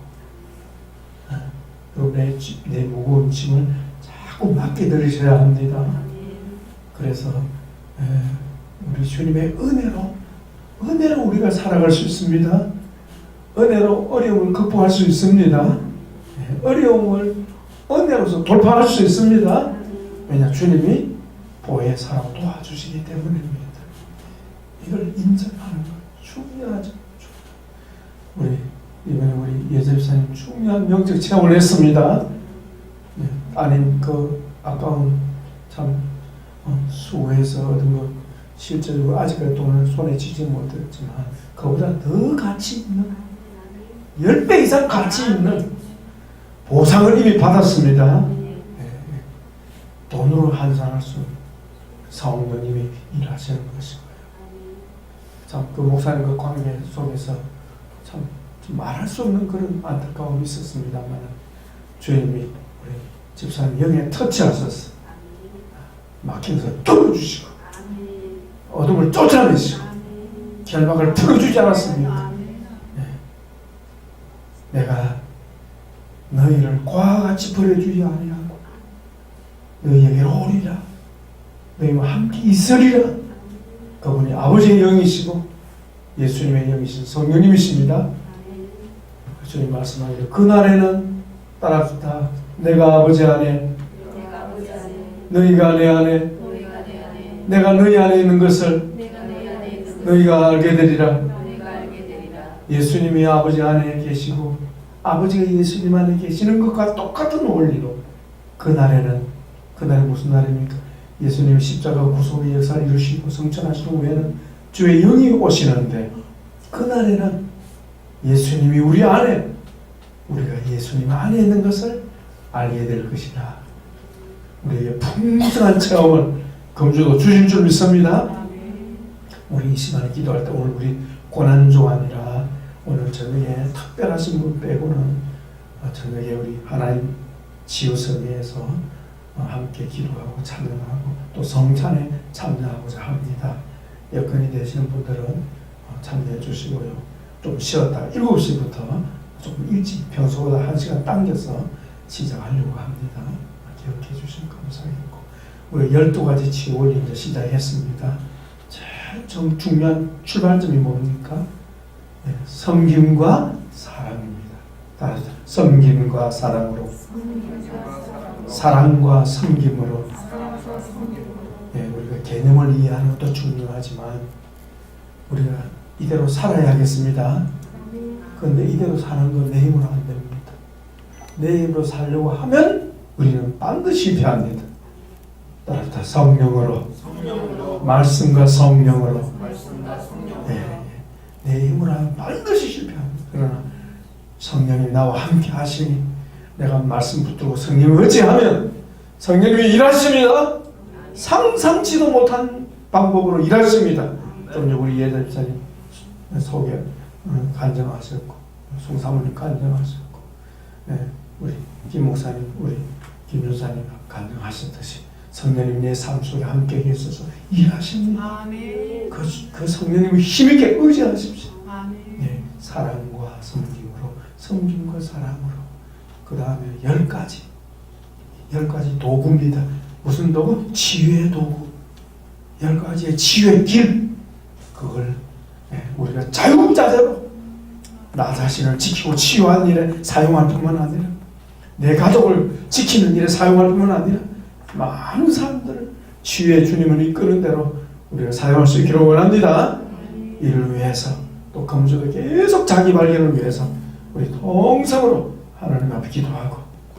그리고 내 무거운 짐을 자꾸 맡게 드리셔야 합니다. 그래서 우리 주님의 은혜로 우리가 살아갈 수 있습니다. 은혜로 어려움을 극복할 수 있습니다. 어려움을 은혜로서 돌파할 수 있습니다. 왜냐, 주님이 보혜사라고 도와주시기 때문입니다. 이걸 인정하는 것 중요하죠. 이번에 우리 예집사님 중요한 명적 체험을 했습니다. 따님 그 아까운 참 수고해서 얻은 것 실제로 아직까지 돈을 손에 쥐지 못했지만 그보다 더 가치 있는 10배 이상 가치 있는 보상을 이미 받았습니다. 돈으로 환산할 수 없는 성령님이 일하시는 것이고요. 참 그 목사님 그 관계 속에서 참 말할 수 없는 그런 안타까움이 있었습니다만 주님이 우리 집사님 영에 터치하셔서 막힌 것을 뚫어주시고 어둠을 쫓아내시고 결박을 풀어주지 않았습니까? 내가 너희를 고아와 같이 버려주지 아니하고 너희에게로 오리라. 너희와 함께 있으리라. 그분이 아버지의 영이시고 예수님의 영이신 성령님이십니다. 주님 말씀하기를 그날에는 따라붙다 내가 아버지 안에 너희가 내 안에 내가 너희 안에 있는 것을 너희가 알게 되리라. 예수님이 아버지 안에 계시고 아버지가 예수님 안에 계시는 것과 똑같은 원리로 그날에 무슨 날입니까? 예수님이 십자가 구속의 역사를 이루시고 성천하신 후에는 주의 영이 오시는데 그날에는 예수님이 우리 안에 우리가 예수님 안에 있는 것을 알게 될 것이다. 우리에게 풍성한 체험을 금주도 주실 줄 믿습니다. 우리 이 시간에 기도할 때 오늘 우리 고난주가 아니라 오늘 저녁에 특별하신 분 빼고는 저녁에 우리 하나님 지우성회에서 함께 기도하고 찬양하고 또 성찬에 참여하고자 합니다. 여건이 되시는 분들은 참여해 주시고요. 좀 쉬었다가 7시부터 조금 일찍 평소보다 1시간 당겨서 시작하려고 합니다. 기억해 주시면 감사하겠고 우리 12가지 치유를 이제 시작했습니다. 제일 중요한 출발점이 뭡니까? 섬김과 사랑입니다. 따라서 섬김과 사랑으로 사랑과 섬김으로 우리가 개념을 이해하는 것도 중요하지만 우리가 이대로 살아야겠습니다. 그런데 이대로 사는 건 내 힘으로 안 됩니다. 내 힘으로 살려고 하면 우리는 반드시 실패합니다. 따라서 성령으로 말씀과 성령으로 내 힘으로 하면 반드시 실패합니다. 그러나 성령이 나와 함께 하시니 내가 말씀 붙들고 성령을 의지하면 성령님이 일하십니다. 상상치도 못한 방법으로 일하십니다. 좀 우리 예전사님 속에 간증하셨고 송사모님 간증하셨고 우리 김 목사님 우리 김 여사님 간증하셨듯이 성령님 내 삶 속에 함께 계셔서 일하십니다. 그 성령님을 힘있게 의지하십시오. 사랑과 섬김과 사랑으로, 그 다음에 10가지 도구입니다. 무슨 도구? 치유의 도구. 10가지의 치유의 길. 그걸 우리가 자유자재로 나 자신을 지키고 치유하는 일에 사용할 뿐만 아니라, 내 가족을 지키는 일에 사용할 뿐만 아니라, 많은 사람들을 치유의 주님을 이끄는 대로 우리가 사용할 수 있기를 원합니다. 이를 위해서, 또 금주도 계속 자기 발견을 위해서 우리 통성으로 하나님 앞에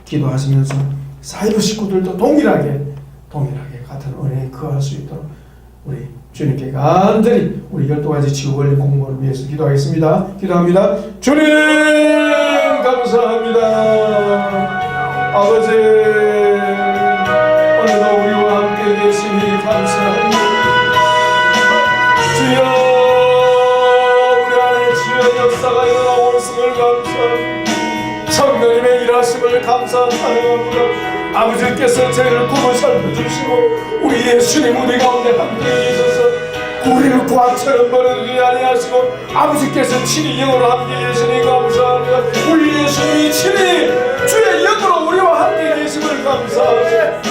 기도하시면서 사이버 식구들도 동일하게 같은 은혜에 거할 수 있도록 우리 주님께 간절히 우리 12가지 치유 권리 공무원을 위해서 기도하겠습니다. 기도합니다. 주님 감사합니다. 아버지, 오늘도 우리와 함께 계시니 감사합니다. 주여, 우리 안에 주여 역사가 일어나오심을 감사합니다. 성령님의 일하심을 감사합니다. 아버지께서 저희를 꿈을 살펴주시고 우리 예수님 우리 가운데 함께 계셔서 우리를 구한처럼 버려두지 아니하시고 아버지께서 친히 영으로 함께 계시니 감사합니다. 우리 예수님이 친히 주의 영으로 우리와 함께 계심을 감사합니다.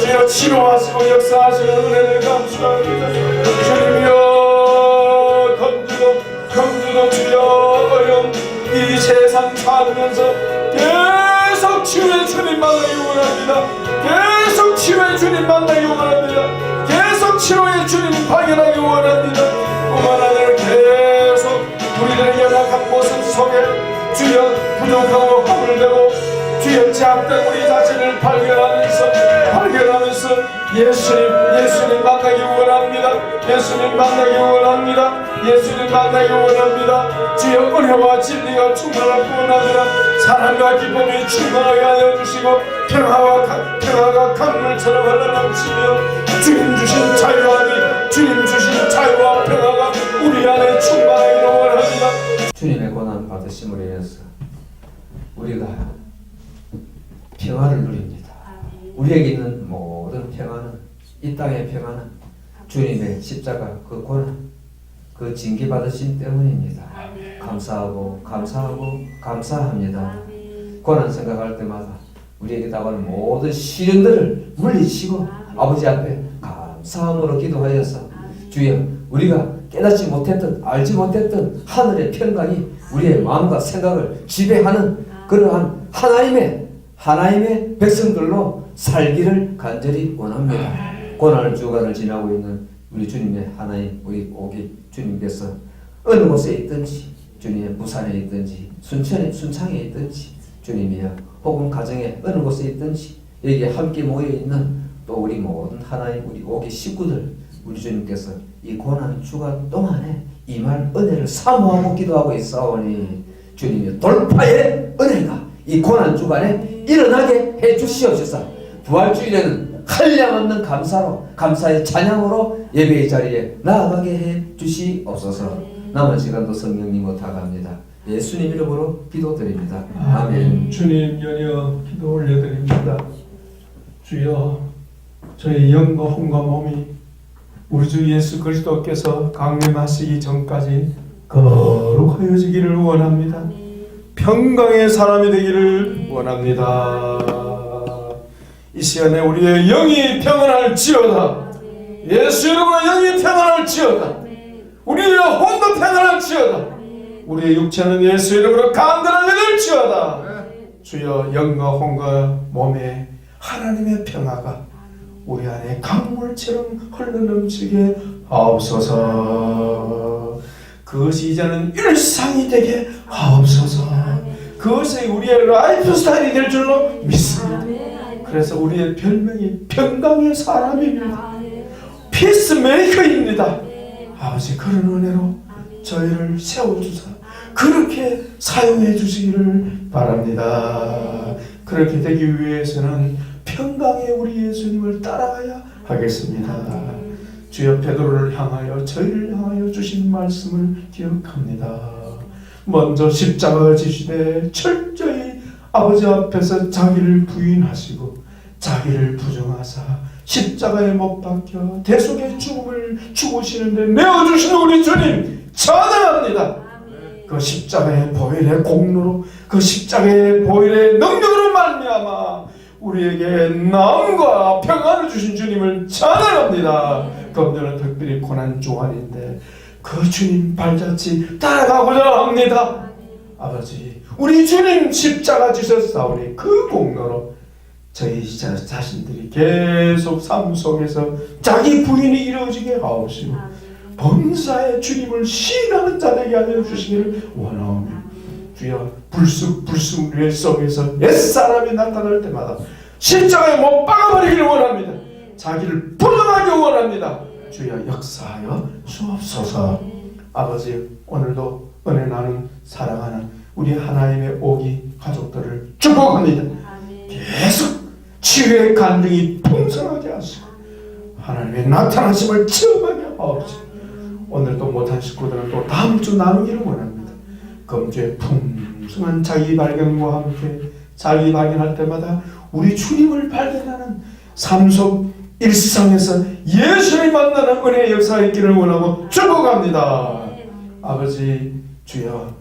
주여 치료하시고 역사하시는 은혜를 감사합니다. 주님이여, 검주도 주여 어려운 이 세상 살면서 계속 치유의 주님 만나기 원합니다. 계속 치유의 주님 만나기 원합니다. 계속 치료의 주님 발견하기 원합니다. 뿐만 아니라 계속 우리들의 연약한 모습 속에 주여 부족하고 허물되고 주여 제약된 우리 자신을 발견하면서 예수님 만나기 원합니다. 예수님 만나기 원합니다. 주여 은혜와 진리가 충만할 뿐 아니라 사랑과 기쁨이 충만하게 하여 주시고 평화가 강물처럼 흘러넘치며 주님 주신 자유와 평화가 우리 안에 충만하기를 원합니다. 주님의 고난 받으심으로 인해서 우리가 평화를 누립니다. 우리에게 있는 모든 평화는, 이 땅의 평화는 주님의 십자가 그 고난, 그 징계 받으심 때문입니다. 감사합니다. 고난 생각할 때마다 우리에게 다가오는 모든 시련들을 물리치고 아버지 앞에 감사함으로 기도하여서 주여, 우리가 깨닫지 못했던, 알지 못했던 하늘의 평강이 우리의 마음과 생각을 지배하는 그러한 하나님의 백성들로 살기를 간절히 원합니다. 고난을 주간을 지나고 있는 우리 주님의 하나님, 우리 오기 주님께서 어느 곳에 있든지, 주님의 부산에 있든지 순창에 있든지 주님이여, 혹은 가정에 어느 곳에 있든지 여기에 함께 모여 있는 또 우리 모든 하나님 우리 오기 식구들, 우리 주님께서 이 고난 주간 동안에 임할 은혜를 사모하고 기도하고 있사오니 주님이 돌파의 은혜가 이 고난 주간에 일어나게 해 주시옵소서. 부활주일에는 한량없는 감사의 찬양으로 예배의 자리에 나아가게 해 주시옵소서. 남은 시간도 성령님 부탁합니다. 예수님 이름으로 기도드립니다. 아멘. 주님 연이어 기도 올려드립니다. 주여, 저의 영과 혼과 몸이 우리 주 예수 그리스도께서 강림하시기 전까지 거룩하여지기를 원합니다. 평강의 사람이 되기를 원합니다. 이 시간에 우리의 영이 평안할지어다. 예수 이름으로 영이 평안할지어다. 우리의 혼도 평안할지어다. 우리의 육체는 예수 이름으로 간단하게 될지어다. 주여, 영과 혼과 몸에 하나님의 평화가 우리 안에 강물처럼 흘러넘치게 하옵소서. 그것이 이제는 일상이 되게 하옵소서. 그것이 우리의 라이프 스타일이 될 줄로 믿습니다. 그래서 우리의 별명이 평강의 사람입니다. 피스메이커입니다. 아버지, 그런 은혜로 저희를 세워주사 그렇게 사용해 주시기를 바랍니다. 그렇게 되기 위해서는 평강의 우리 예수님을 따라가야 하겠습니다. 주여, 베드로를 향하여 저희를 향하여 주신 말씀을 기억합니다. 먼저 십자가 지시되 철저히 아버지 앞에서 자기를 부인하시고 자기를 부정하사 십자가에 못 박혀 대속의 죽음을 죽으시는데 내어주시는 우리 주님 찬양합니다. 그 십자가의 보혈의 공로로 그 십자가의 보혈의 능력으로 말미암아 우리에게 나음과 평안을 주신 주님을 찬양합니다. 금년은 특별히 고난 주간인데 그 주님 발자취 따라가고자 합니다. 아버지, 우리 주님 십자가 지셨사오니 그 공로로 저희 자신들이 계속 삶 속에서 자기 부인이 이루어지게 하옵시고 범사에 주님을 시인하는 자 되게 하여 주시기를 원하오며 주여 불순 속에서 옛사람이 나타날 때마다 십자가에 못 박아버리기를 원합니다. 자기를 부정하기 원합니다. 주여 역사하여 주옵소서. 아버지, 오늘도 은혜 나눔 사랑하는 우리 하나님의 오기 가족들을 축복합니다. 계속 치유의 간증이 풍성하게 하시고 하나님의 나타나심을 체험하게 하옵시고 오늘도 못한 식구들은 또 다음 주 나누기를 원합니다. 금주에 풍성한 자기 발견과 함께 자기 발견할 때마다 우리 주님을 발견하는 삶 속 일상에서 예수를 만나는 은혜의 역사가 있기를 원하고 축복합니다. 아버지, 주여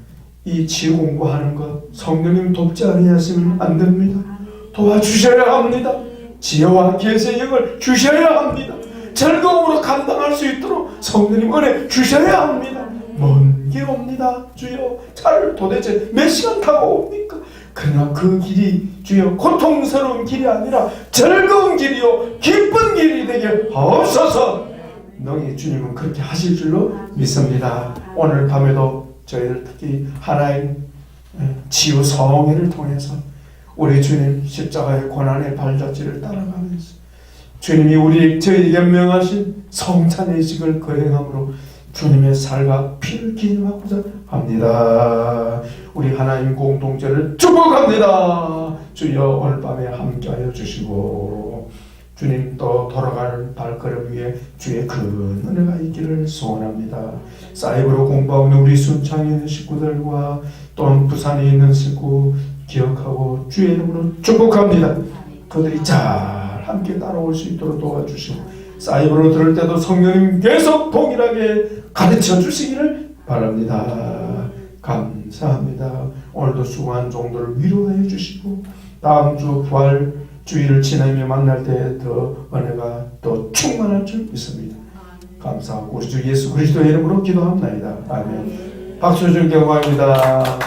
이 치유 공부하는 것 성령님 돕지 아니하시면 안 됩니다. 도와주셔야 합니다. 지혜와 계세력을 주셔야 합니다. 즐거움으로 감당할 수 있도록 성령님 은혜 주셔야 합니다. 먼 길 옵니다. 주여 차를 도대체 몇 시간 타고 옵니까? 그러나 그 길이 주여 고통스러운 길이 아니라 즐거운 길이요 기쁜 길이 되게 하옵소서. 너희 주님은 그렇게 하실 줄로 믿습니다. 오늘 밤에도 저희들 특히 하나님 치유 성회를 통해서 우리 주님 십자가의 고난의 발자취를 따라가면서 주님이 저희에게 명하신 성찬의식을 거행함으로 주님의 살과 피를 기념하고자 합니다. 우리 하나님 공동체를 축복합니다. 주여 오늘 밤에 함께하여 주시고 주님 또 돌아갈 발걸음 위에 주의 큰 은혜가 있기를 소원합니다. 사이버로 공부하는 우리 순창에 있는 식구들과 또는 부산에 있는 식구 기억하고 주의 이름으로 축복합니다. 그들이 잘 함께 따라올 수 있도록 도와주시고 사이버로 들을 때도 성령님 계속 동일하게 가르쳐 주시기를 바랍니다. 감사합니다. 오늘도 수고한 종들을 위로해 주시고 다음 주 부활 주일을 지나며 만날 때 더 은혜가 더 충만할 줄 믿습니다. 감사하고 우리 주 예수 그리스도의 이름으로 기도합니다. 아멘. 박수 좀 경고합니다.